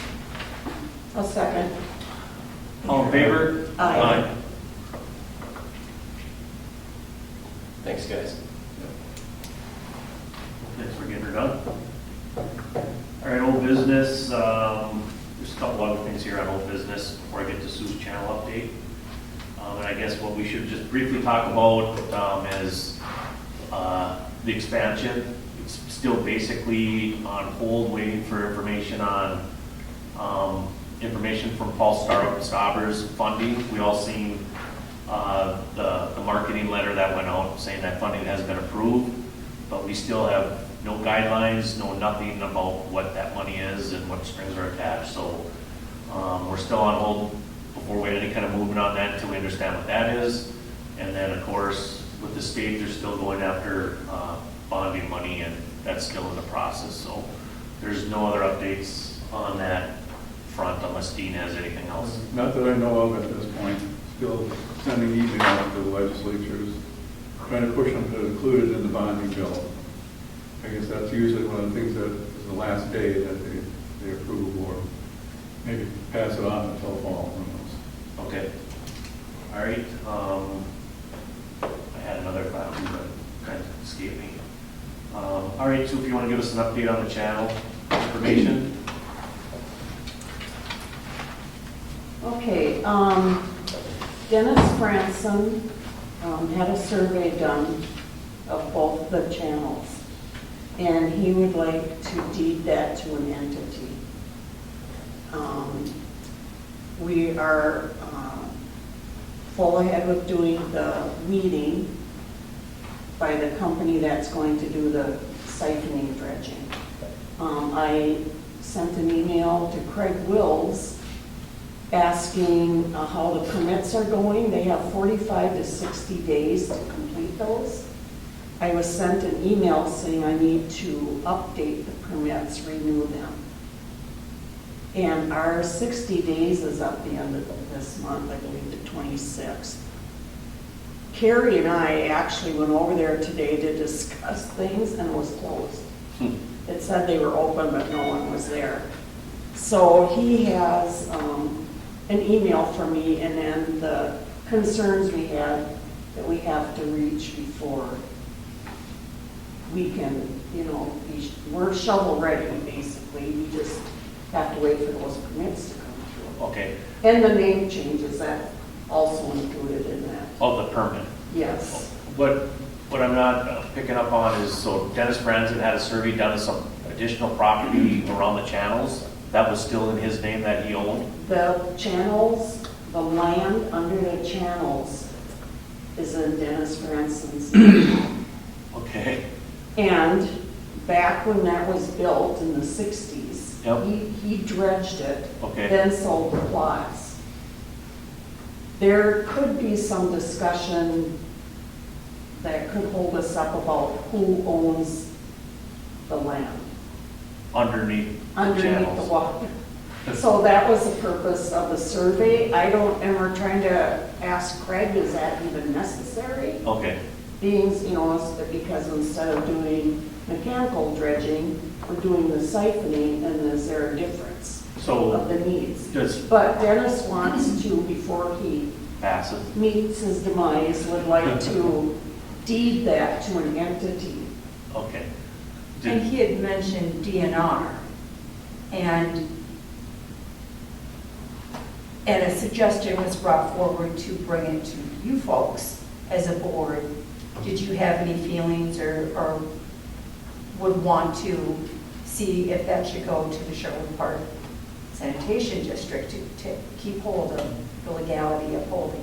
A second. All in favor? Aye. Thanks, guys. Thanks for getting her done. All right, old business, there's a couple other things here on old business before I get to Sue's channel update. And I guess what we should just briefly talk about is the expansion. It's still basically on hold, waiting for information on information from Paul Stauber's funding. We all seen the marketing letter that went out saying that funding has been approved, but we still have no guidelines, no nothing about what that money is and what strings are attached. So we're still on hold before we any kind of movement on that until we understand what that is. And then, of course, with the state, they're still going after bonding money, and that's still in the process. So there's no other updates on that front unless Dean has anything else. Not that I know of at this point. Still sending emails to the legislatures, trying to push them to include it in the bonding bill. I guess that's usually one of the things that is the last day that they approve, or maybe pass it on until fall, who knows. Okay. All right. I had another thought, but kind of escaped me. All right, so if you want to give us an update on the channel information. Okay, Dennis Franson had a survey done of both the channels, and he would like to deed that to an entity. We are full ahead with doing the weeding by the company that's going to do the siphoning dredging. I sent an email to Craig Wills asking how the permits are going. They have 45 to 60 days to complete those. I was sent an email saying I need to update the permits, renew them. And our 60 days is up the end of this month, I believe the 26th. Carrie and I actually went over there today to discuss things, and it was closed. It said they were open, but no one was there. So he has an email from me, and then the concerns we had that we have to reach before we can, we're shovel ready, basically. We just have to wait for those permits to come through. Okay. And the name changes, that also included in that. Oh, the permit. Yes. What I'm not picking up on is, so Dennis Franzen had a survey done of some additional property around the channels. That was still in his name that he owned? The channels, the land under the channels is in Dennis Franson's name. Okay. And back when that was built in the 60s, Yep. he dredged it, Okay. then sold the plots. There could be some discussion that could hold us up about who owns the land Underneath the underneath the channels. water. So that was the purpose of the survey. And we're trying to ask Craig, is that even necessary? Okay. Because instead of doing mechanical dredging, we're doing the siphoning, and is there a difference of the needs? But Dennis wants to, before he Passive. meets his demise, would like to deed that to an entity. Okay. And he had mentioned DNR, and a suggestion was brought forward to bring it to you folks as a board. Did you have any feelings or would want to see if that should go to the Shorewood Park Sanitation District to keep hold of the legality of holding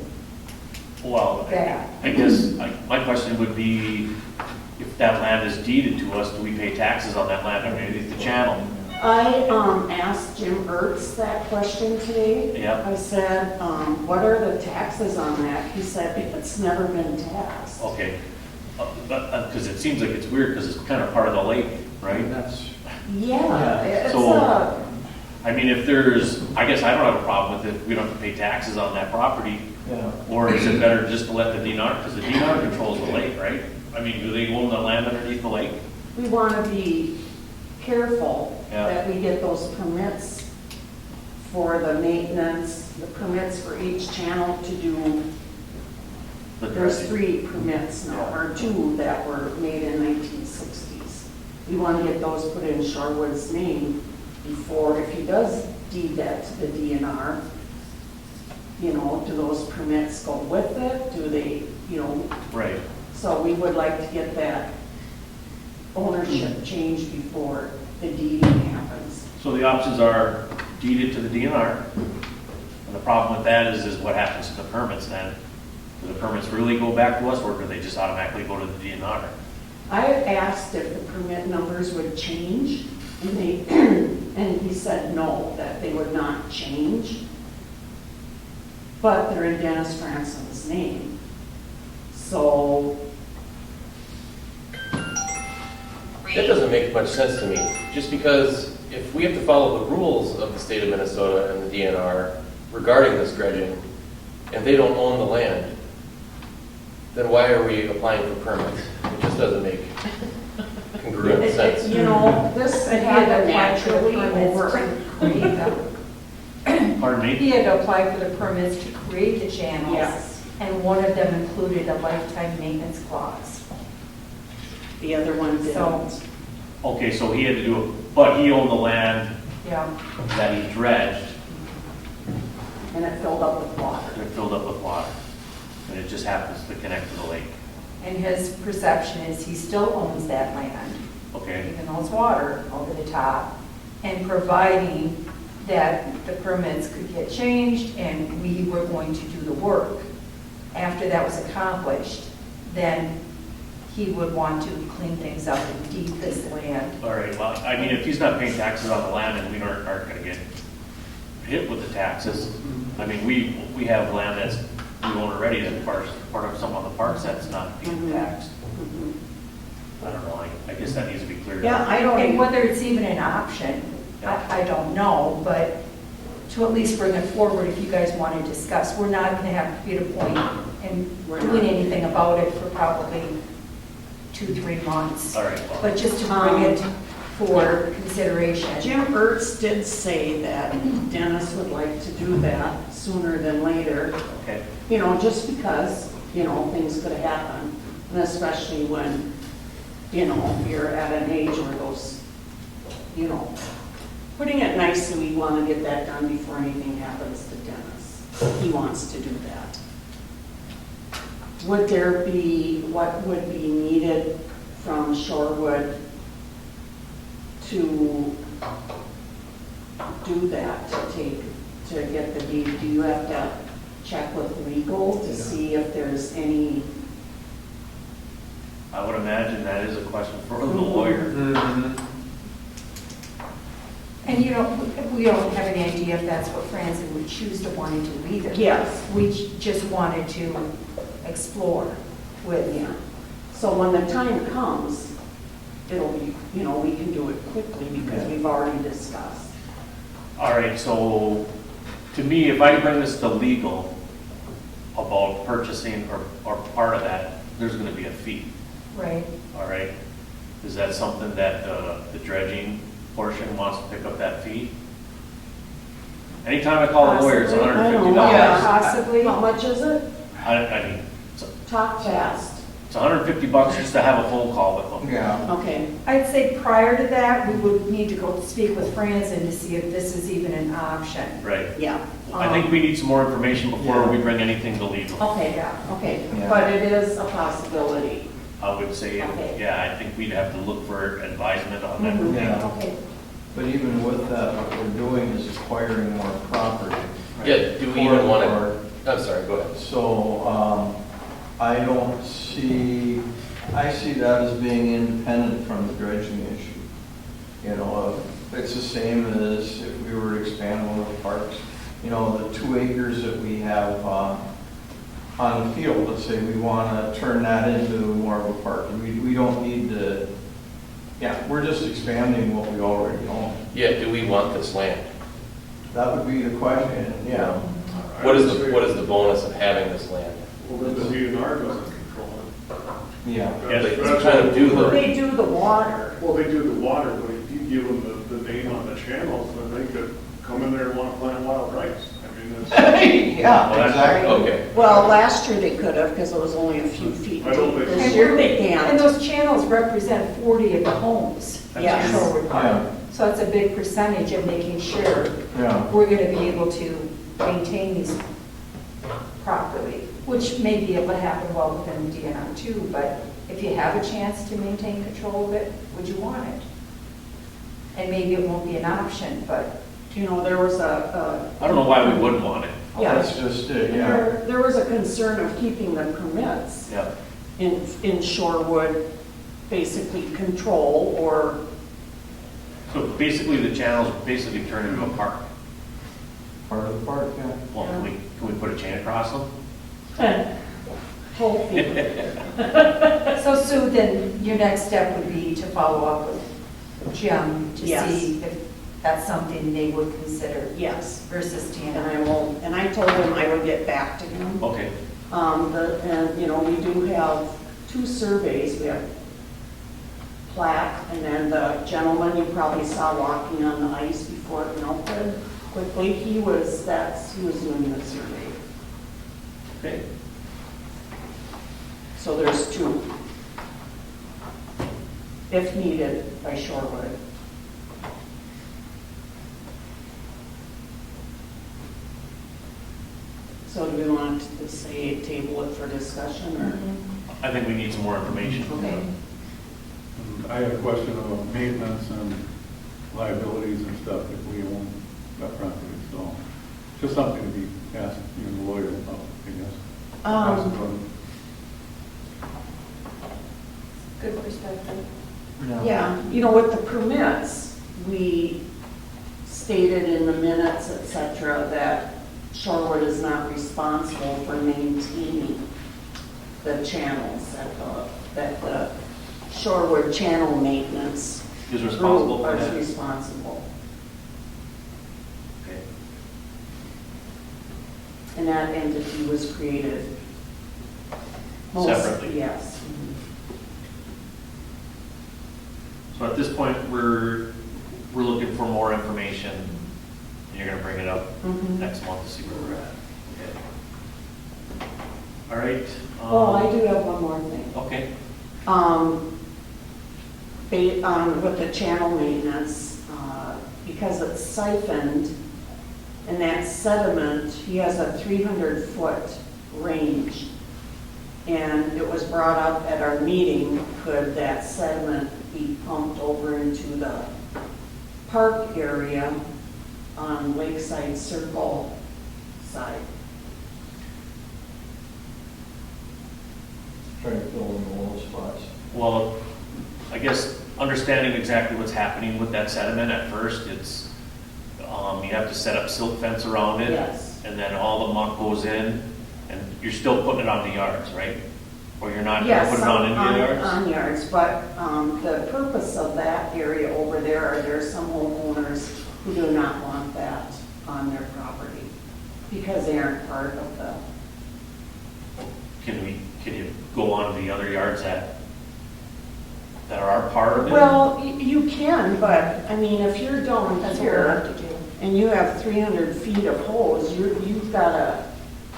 Well, that? I guess my question would be, if that land is deeded to us, do we pay taxes on that land underneath the channel? I asked Jim Ertz that question today. Yep. I said, what are the taxes on that? He said, it's never been taxed. Okay. Because it seems like it's weird because it's kind of part of the lake, right? Yeah, it's So, I mean, if there's, I guess I don't have a problem with it, we don't have to pay taxes on that property. Yeah. Or is it better just to let the DNR, because the DNR controls the lake, right? I mean, do they own the land underneath the lake? we want to be careful Yeah. that we get those permits for the maintenance, the permits for each channel to do. The There's dredging? 3 permits now, or 2 that were made in 1960s. we want to get those put in Shorewood's name before, if he does deed that to the DNR, you know, do those permits go with it? Do they, you know, Right. so we would like to get that ownership changed before the deeding happens. So the options are deeded to the DNR. And the problem with that is what happens to the permits then? Do the permits really go back to us, or do they just automatically go to the DNR? I asked if the permit numbers would change, and they, and he said no, that they would not change. But they're in Dennis Franson's name. So, That doesn't make much sense to me, just because if we have to follow the rules of the state of Minnesota and the DNR regarding this dredging, and they don't own the land, then why are we applying for permits? It just doesn't make congruent sense. you know, this But he had to happened apply for the naturally permits over. to create them. Pardon me? He had to apply for the permits to create the channels. Yes. And one of them included a lifetime maintenance clause. The other one So- didn't. Okay, so he had to do it, but he owned the land Yeah. that he dredged, And it filled up with water. and it filled up with water. And it just happens to connect to the lake. And his perception is he still owns that land, Okay? even though it's water over the top, and providing that the permits could get changed and we were going to do the work. After that was accomplished, then he would want to clean things up and deed this land. All right, well, I mean, if he's not paying taxes on the land and we aren't gonna get hit with the taxes, I mean, we have land that's, we own already, that's part of some of the parks that's not being Mhm. taxed. Mhm. I don't know, I guess that needs to be cleared Yeah, up. I don't And even, whether it's even an option, I don't know, but to at least bring it forward if you guys want to discuss. We're not going to have to be at a point and We're doing not. anything about it for probably 2-3 months. All right, well, But just to bring it for consideration. Jim Ertz did say that Dennis would like to do that sooner than later, okay, you know, just because, you know, things could happen. And especially when, you know, you're at an age where those, you know, putting it nicely, we want to get that done before anything happens to Dennis. He wants to do that. Would there be, what would be needed from Shorewood to do that, to get the deed? Do you have to check with legal to see if there's any? I would imagine that is a question for the lawyer. Mhm. And you know, we don't have any idea if that's what Franzen would choose to want to do either. Yes. We just wanted to explore with Yeah. So when the time comes, it'll be, you know, we can do it quickly because we've already discussed. All right, so to me, if I bring this to legal about purchasing or part of that, there's gonna be a fee, Right. all right? Is that something that the dredging portion wants to pick up that fee? Anytime I call a lawyer, it's Possibly. $150. Yeah. Possibly. How much is it? I mean, Talk fast. it's $150 just to have a phone call with them. Yeah. Okay. I'd say prior to that, we would need to go speak with Franzen to see if this is even an option. Right. Yeah. I think we need some more information before we bring anything to legal. Okay, Yeah. okay. Yeah. But it is a possibility. I would say, Okay. yeah, I think we'd have to look for advisement on that. Mhm. Yeah. Okay. But even with that, what we're doing is acquiring more property. Yeah, do we even want Or- to, I'm sorry, go ahead. So, I don't see, I see that as being independent from the dredging issue. You know, it's the same as if we were to expand one of the parks. You know, the 2 acres that we have, on the field, let's say we want to turn that into more of a park. We don't need to, yeah, we're just expanding what we already own. Yeah, do we want this land? That would be the question, yeah. What is the bonus of having this land? Well, then the DNR doesn't control it. Yeah. Yeah, They That's kind of do what we're- They do the water. Well, they do the water, but if you give them the name on the channels, then they could come in there and want to plant wild rice. I mean, it's, Yeah, exactly. Okay. Well, last year they could have because it was only a few feet I don't deep. think- This year they And can't. those channels represent 40 of the homes. Yes. Shorewood Park. Yeah. So it's a big percentage of making sure Yeah. we're going to be able to maintain these properly, which may be able to happen well within the DNR too, but if you have a chance to maintain control of it, would you want it? And maybe it won't be an option, but You know, there was a, I don't know why we wouldn't want it. Yeah. That's just it, yeah. there was a concern of keeping the permits Yeah. in Shorewood, basically control or, So basically, the channels basically turn into a park. Part of the park, yeah. Well, can we put a chain across them? hopefully. so Sue, then your next step would be to follow up with Jim to Yes. see if that's something they would consider Yes. versus And DNR. and I told him I would get back to him. Okay, And, you know, we do have 2 surveys. We have plaque, and then the gentleman you probably saw walking on the ice before it melted quickly, he was doing the survey. okay. So there's 2, if needed, by Shorewood. So do we want to say table it for discussion, or? I think we need some more information. Okay. And I had a question about maintenance and liabilities and stuff if we own that property, so just something to be asked, the lawyer about, I guess. Good perspective. Yeah, you know, with the permits, we stated in the minutes, et cetera, that Shorewood is not responsible for maintaining the channels, that the Shorewood channel maintenance Is responsible group for is that? responsible. Okay. And that entity was created. Separately. Yes. So at this point, we're looking for more information, and you're gonna bring it up Mhm. next month to see where we're at. Okay. All right. Oh, I do have one more thing. Okay, With the channel maintenance, because it's siphoned, and that sediment, he has a 300-foot range. And it was brought up at our meeting, could that sediment be pumped over into the park area on Lakeside Circle side? Trying to fill in the little spots. well, I guess understanding exactly what's happening with that sediment at first, it's, you have to set up silt fence around it. Yes. And then all the muck goes in, and you're still putting it on the yards, right? Or you're not gonna Yes, put it on into your yards? on yards, but the purpose of that area over there, are there some homeowners who do not want that on their property because they aren't part of the, Can you go on to the other yards that are part of it? well, you can, but, I mean, if you're down That's what we have here to do. and you have 300 feet of hose, you've gotta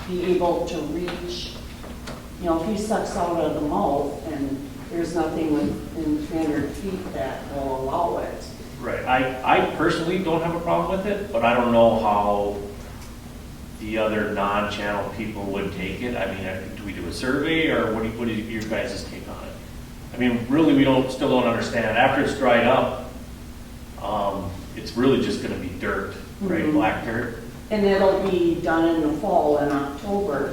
be able to reach, you know, if he sucks out of the mouth and there's nothing within 300 feet that will allow it. Right, I personally don't have a problem with it, but I don't know how the other non-channel people would take it. I mean, do we do a survey, or what is your guys' take on it? I mean, really, still don't understand. After it's dried up, it's really just gonna be dirt, right, Mhm. black dirt? And it'll be done in the fall, in October,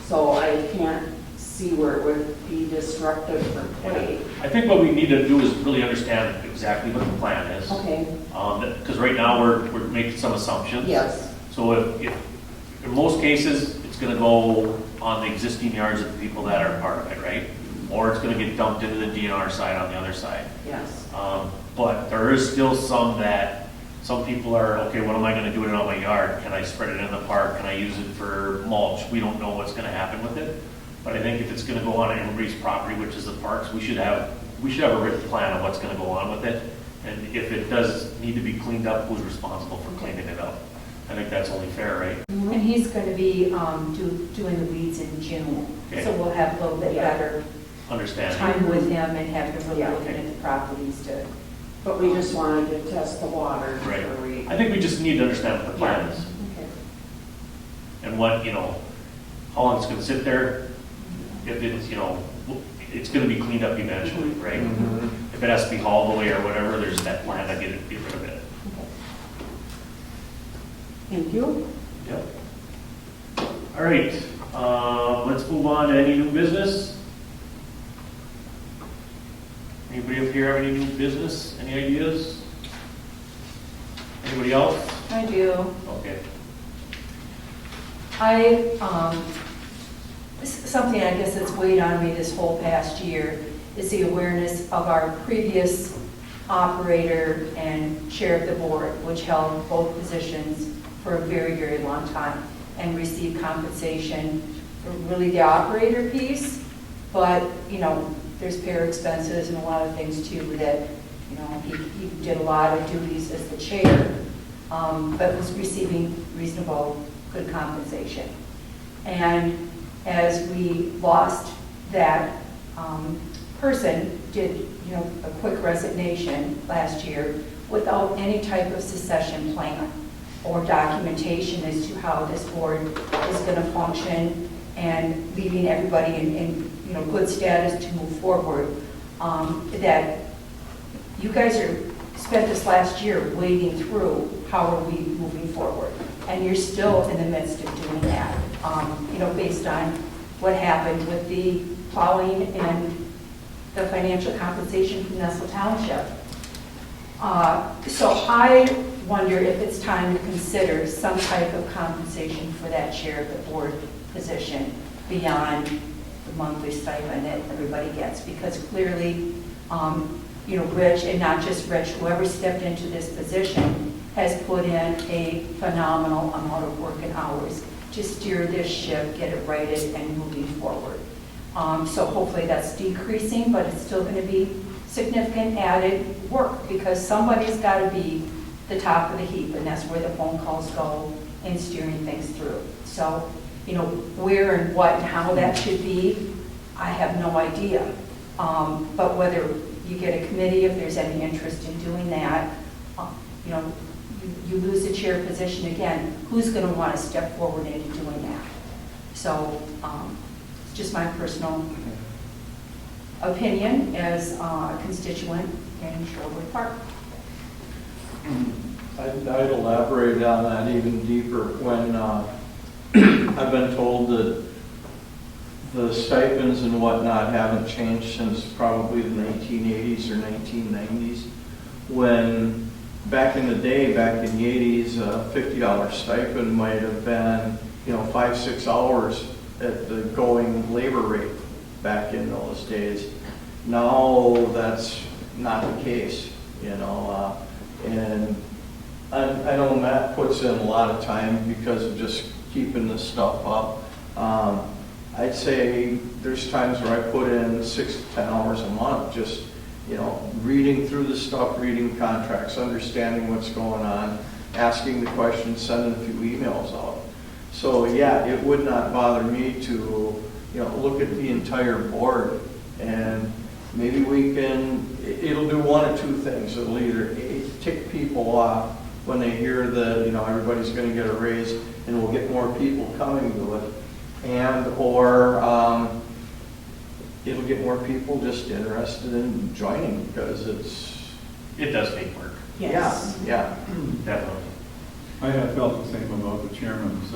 so I can't see where it would be disruptive for clay. I think what we need to do is really understand exactly what the plan is. Okay, Because right now, we're making some assumptions. yes, So if, in most cases, it's gonna go on the existing yards of the people that are part of it, right? Or it's gonna get dumped into the DNR side on the other side. yes. But there is still some people are, okay, what am I gonna do with it on my yard? Can I spread it in the park? Can I use it for mulch? We don't know what's gonna happen with it. But I think if it's gonna go on everybody's property, which is the parks, we should have a written plan of what's gonna go on with it. And if it does need to be cleaned up, who's responsible for cleaning it up? I think that's only fair, right? And he's going to be doing the weeds in June, Okay. so we'll have a little bit Yeah. better Understand. time with him and have him really Yeah. looking at the properties to But we just wanted to test the water Right. before we. I think we just need to understand what the plan is Okay. and what, how long it's gonna sit there. If it's, it's gonna be cleaned up eventually, right? Mhm. If it has to be hauled away or whatever, there's that plan to get rid of it. Thank you. Yep. All right, let's move on to any new business. Anybody up here have any new business, any ideas? Anybody else? I do. Okay. Something I guess that's weighed on me this whole past year is the awareness of our previous operator and chair of the board, which held both positions for a very, very long time and received compensation for really the operator piece. But, there's pair expenses and a lot of things too that, he did a lot of duties as the chair, but was receiving reasonable, good compensation. And as we lost that person, did, a quick resignation last year without any type of succession plan or documentation as to how this board is going to function and leaving everybody in good status to move forward, that you guys spent this last year wading through how are we moving forward. And you're still in the midst of doing that, based on what happened with the plowing and the financial compensation from Nestle Township. So I wonder if it's time to consider some type of compensation for that chair of the board position beyond the monthly stipend that everybody gets, because clearly, Rich, and not just Rich, whoever stepped into this position has put in a phenomenal amount of work and hours to steer this ship, get it righted, and moving forward. So hopefully that's decreasing, but it's still going to be significant added work, because somebody's got to be the top of the heap, and that's where the phone calls go in steering things through. So, where and what and how that should be, I have no idea. But whether you get a committee, if there's any interest in doing that, you lose the chair position again, who's going to want to step forward into doing that? So, it's just my personal opinion as a constituent in Shorewood Park. I'd elaborate on that even deeper. When I've been told that the stipends and whatnot haven't changed since probably the 1980s or 1990s. When back in the day, back in the 80s, a $50 stipend might have been, 5-6 hours at the going labor rate back in those days. Now that's not the case, and I know Matt puts in a lot of time because of just keeping this stuff up. I'd say there's times where I put in 6 to 10 hours a month just, reading through the stuff, reading contracts, understanding what's going on, asking the questions, sending a few emails out. So yeah, it would not bother me to, look at the entire board, and maybe we can, it'll do one or two things. It'll either tick people off when they hear that, everybody's going to get a raise and we'll get more people coming to it, or it'll get more people just interested in joining because It does take work, Yes. yeah. definitely. I have felt the same about the chairman's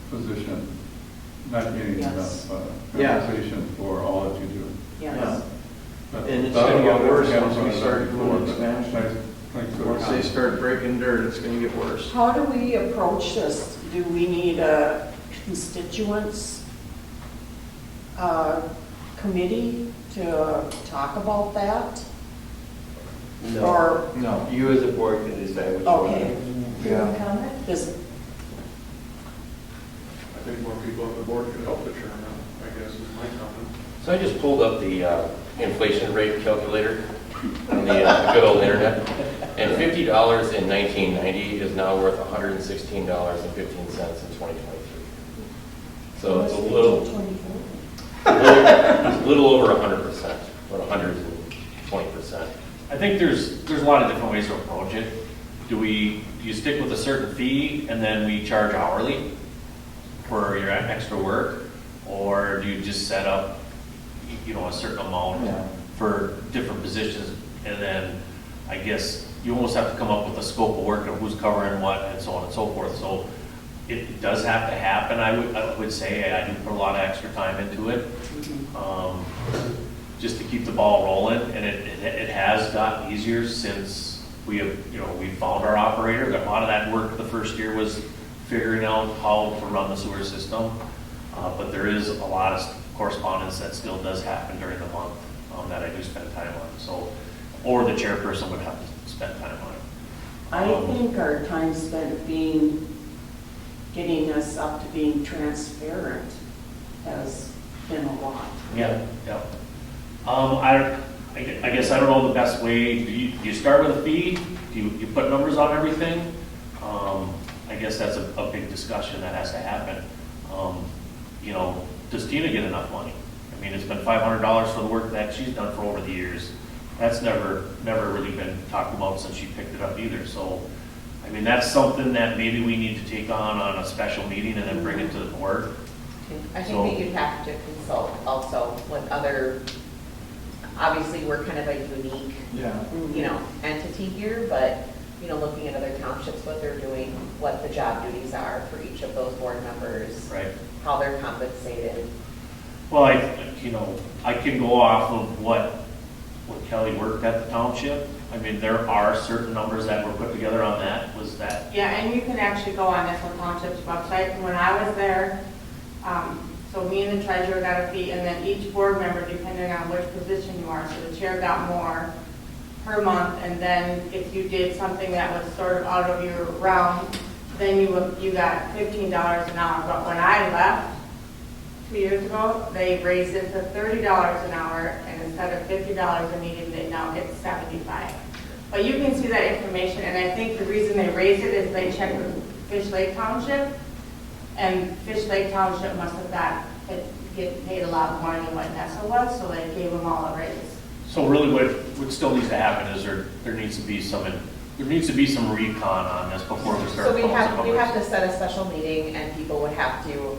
position, not getting Yes. enough Yeah. compensation for all that you do. Yes. But And it's I don't gonna get know if worse we have once we one of start those doing before, but expansion. I think so. Once they start breaking dirt, it's going to get worse. How do we approach this? Do we need a constituents committee to talk about that? No, Or No. you as a board can decide which one. Okay. Yeah. Comment? does, I think more people on the board could help the chairman, I guess, is my comment. So I just pulled up the inflation rate calculator on the good old internet, and $50 in 1990 is now worth $116.15 in 2023. So it's a little over 100%, about 120%. I think there's a lot of different ways to approach it. Do you stick with a certain fee and then we charge hourly for your extra work? Or do you just set up, a certain amount Yeah. for different positions? And then I guess you almost have to come up with a scope of work of who's covering what and so on and so forth. So it does have to happen. I would say I do put a lot of extra time into it. Just to keep the ball rolling, and it has gotten easier since we have, we found our operator. A lot of that work the first year was figuring out how to run the sewer system, but there is a lot of correspondence that still does happen during the month that I do spend time on. So, or the chairperson would have to spend time on it. I think our time spent getting us up to being transparent has been a lot. Yeah. I guess I don't know the best way. Do you start with a fee? Do you put numbers on everything? I guess that's a big discussion that has to happen. Does Tina get enough money? I mean, it's been $500 for the work that she's done for over the years. That's never really been talked about since she picked it up either. So, I mean, that's something that maybe we need to take on a special meeting and then bring it to the board. I think that you'd have to consult also with other, obviously, we're kind of a unique, Yeah. entity here, but, looking at other townships, what they're doing, what the job duties are for each of those board members, Right. how they're compensated. Well, I can go off of what Kelly worked at the township. I mean, there are certain numbers that were put together on that. Was that? Yeah, and you can actually go on Nickel Township's website. And when I was there, so me and the treasurer got a fee, and then each board member, depending on which position you are, so the chair got more per month, and then if you did something that was sort of out of your realm, then you got $15 an hour. But when I left 2 years ago, they raised it to $30 an hour, and instead of $50 a meeting, they now get $75. But you can see that information, and I think the reason they raised it is they checked with Fish Lake Township, and Fish Lake Township must have get paid a lot more than what Nessa was, so they gave them all a raise. So really what still needs to happen is there needs to be some recon on this before we start. So we throwing some have numbers. to set a special meeting, and people would have to,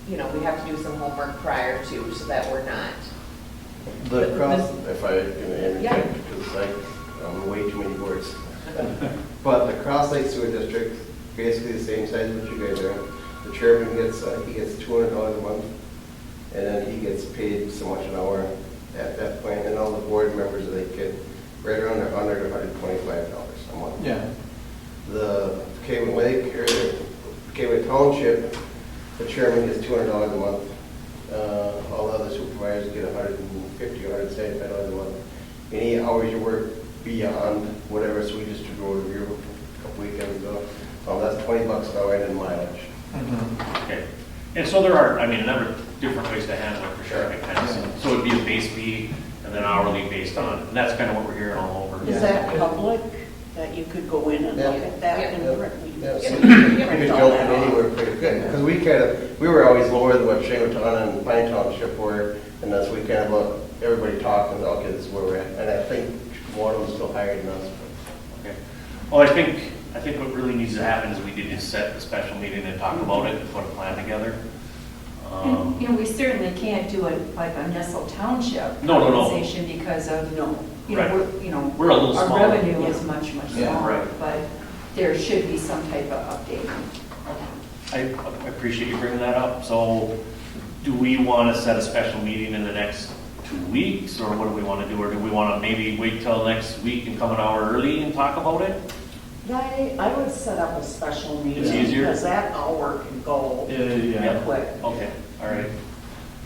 we have to do some homework prior to, so that we're not. The cross, if I can Yeah. interject, because I'm way too many words. But the Cross Lake Sewer District, basically the same size as what you guys are in. The chairman gets, he gets $200 a month, and then he gets paid so much an hour at that point, and all the board members, they get right around $100 to $125 a month. Yeah. The Kaywood Lake, or Kaywood Township, the chairman gets $200 a month. All the other supervisors get $150 or $175 a month. Any hours you work beyond whatever, so we just took over here a couple weekends ago. That's $20 an hour and then mileage. Okay. And so there are, a number of different ways to handle it for sure. I kind of see. So it'd be a base fee and then hourly based on, and that's kind of what we're hearing all over. Is that public, that you could go in and look at that? Yeah. and Yeah, so Yep. you Yep. could jump in anywhere pretty good, because we were always lower than what Shorewood and Pine Township were, and that's we kind of, everybody talked, and okay, this is where we're at, and I think one of them's still higher than us. Okay. Well, I think what really needs to happen is we need to set a special meeting and talk about it and put a plan together. And, we certainly can't do it like a Nestle Township No. organization because of, Right. we're a little our smaller. revenue is much Yeah, smaller, right. but there should be some type of update. I appreciate you bringing that up. So do we want to set a special meeting in the next 2 weeks, or what do we want to do? Or do we want to maybe wait till next week and come an hour early and talk about it? I would set up a special meeting. It's easier? Because that hour can go Yeah. quick. Okay, all right.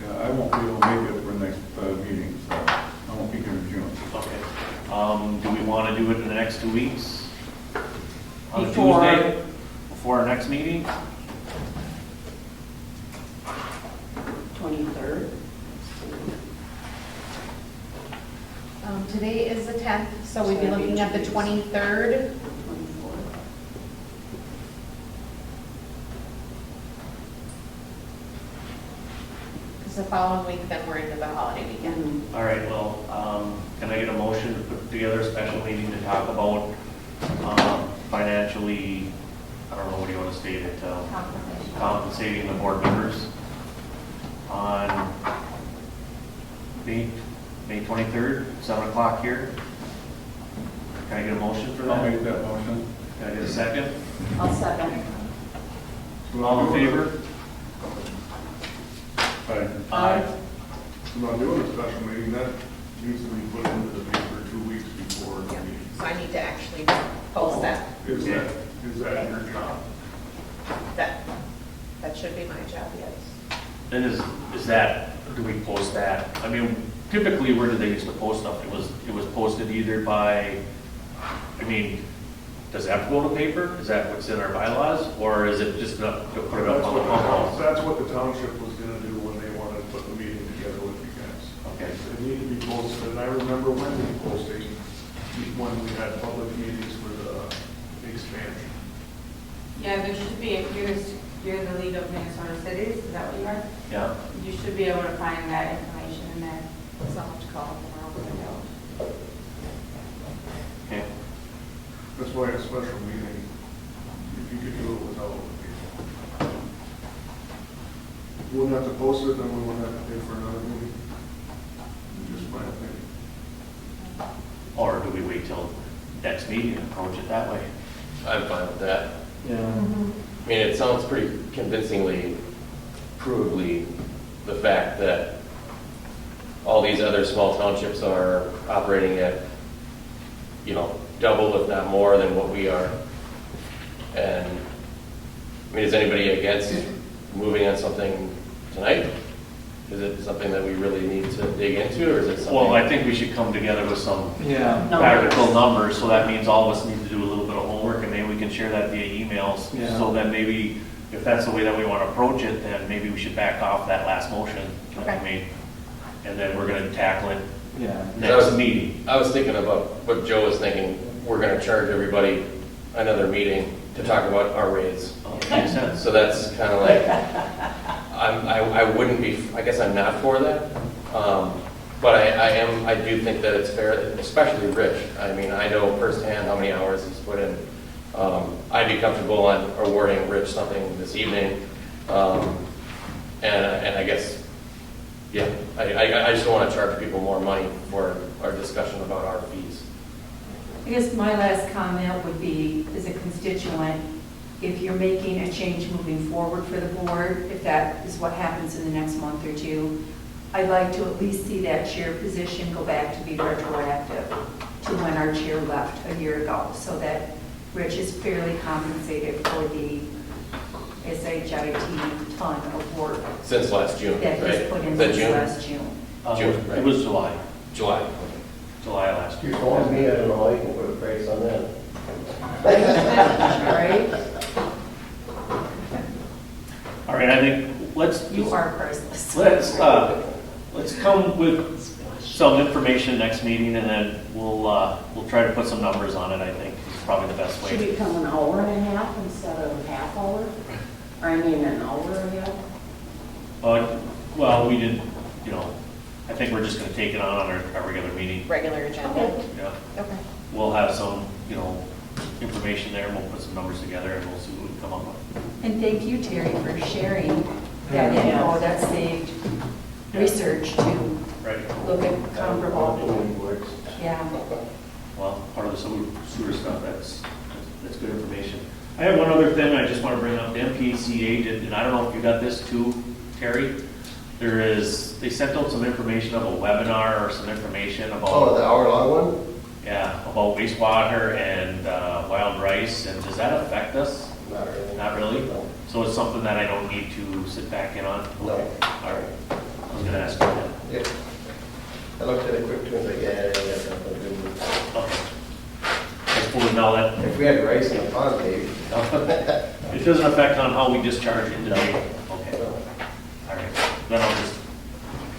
Yeah, I won't be able to make it for next meeting, so I won't be here in June. Okay. Do we want to do it in the next 2 weeks? On a Before- Tuesday? Before our next meeting? 23rd. Today is the 10th, so we'd be looking at the 23rd. 24th. Because the following week, then we're into the holiday weekend. All right, well, can I get a motion to put put together a special meeting to talk about financially, I don't know what do you want to state it, Compensation. compensating the board members on May 23rd, 7 o'clock here. Can I get a motion for I'll that? make that motion. Can I get a second? I'll second. All in favor? Aye. Aye. So now doing a special meeting, that needs to be put into the paper 2 weeks before the Yeah. meeting. So I need to actually post that. Is that your job? That should be my job, yes. Then is that, do we post that? I mean, typically, where did they used to post stuff? It was posted either by, I mean, does it have to go to paper? Is that what's in our bylaws? Or is it just enough to put it up on the pump house? That's what the township was gonna do when they wanted to put the meeting together with you guys. Okay. It needed to be posted, and I remember when we posting, when we had public meetings for the expansion. Yeah, there should be, if you're the League of Minnesota Cities, is that what you are? Yeah, You should be able to find that information in there. So I'll have to call tomorrow when I go. okay. That's why a special meeting, if you could do it without the people. We wouldn't have to post it, then we wouldn't have to pay for another meeting. Just my opinion. Or do we wait till next meeting and approach it that way? I'm fine with that. Yeah. I mean, it sounds pretty convincingly, provably, the fact that all these other small townships are operating at, double, if not more, than what we are. And, I mean, is anybody against moving on something tonight? Is it something that we really need to dig into, or is it something? Well, I think we should come together with some Yeah. practical numbers, so that means all of us need to do a little bit of homework, and maybe we can share that via emails. Yeah. So then maybe, if that's the way that we want to approach it, then maybe we should back off that last motion that we made. And then we're gonna tackle it Yeah. next meeting. I was thinking about what Joe was thinking. We're gonna charge everybody another meeting to talk about our raise. Makes sense. So that's kind of like, I wouldn't be, I guess I'm not for that. But I do think that it's fair, especially Rich. I mean, I know firsthand how many hours he's put in. I'd be comfortable on awarding Rich something this evening. And I guess, yeah, I just don't want to charge people more money for our discussion about our fees. I guess my last comment would be, as a constituent, if you're making a change moving forward for the board, if that is what happens in the next month or two, I'd like to at least see that chair position go back to be retroactive to when our chair left a year ago, so that Rich is fairly compensated for the SHIT ton of work Since last June, that right? he's put in Is that since June? last June. June, right. It was July, July. July last You year. told me, I don't know, I can put a price on that. All right? All right, I think, let's come with some information next meeting, and then we'll try to put some numbers on it, I think, is probably the best Should way. it come an hour and a half instead of half hour? Or I mean, an hour and a half? Well, we didn't, I think we're just gonna take it on our regular meeting. Regular agenda. Okay. Yeah. Okay. We'll have some, information there, and we'll put some numbers together, and we'll see what we can come up with. And thank you, Terry, for sharing that info. That saved research to Right. look at comparable. Works. Yeah. Well, part of the sewer stuff, that's good information. I have one other thing I just want to bring up. The MPCA did, and I don't know if you got this too, Terry. They sent out some information of a webinar or some information Oh, about, the hour-long one? about wastewater and wild rice, and does that affect us? Not really. Not really? No. So it's something that I don't need to sit back in on? No. All right. I was gonna ask you that. Yeah. I looked at it quick too, and was like, yeah, that's not good. Okay. I suppose now that If we had rice in the pond, Dave. it doesn't affect on how we discharge into the, okay, all right. Then I'll just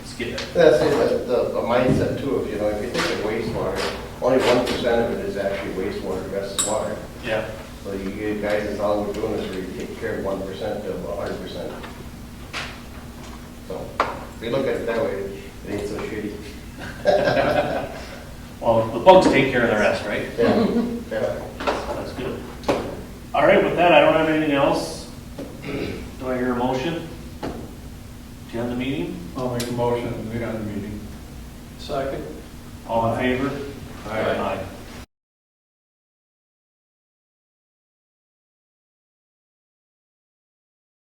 skip it. That's it, the mindset too, if you think of wastewater, only 1% of it is actually wastewater, the rest is water. Yeah. So you guys, is all we're doing is we take care of 1% of 100%. So, if you look at it that way, it ain't so shitty. Well, the bugs take care of the rest, right? Yeah, yeah. That's good. All right, with that, I don't have anything else. Do I hear a motion? To end the meeting? I'll make a motion, we got the meeting. Second? All in favor? Aye. Aye.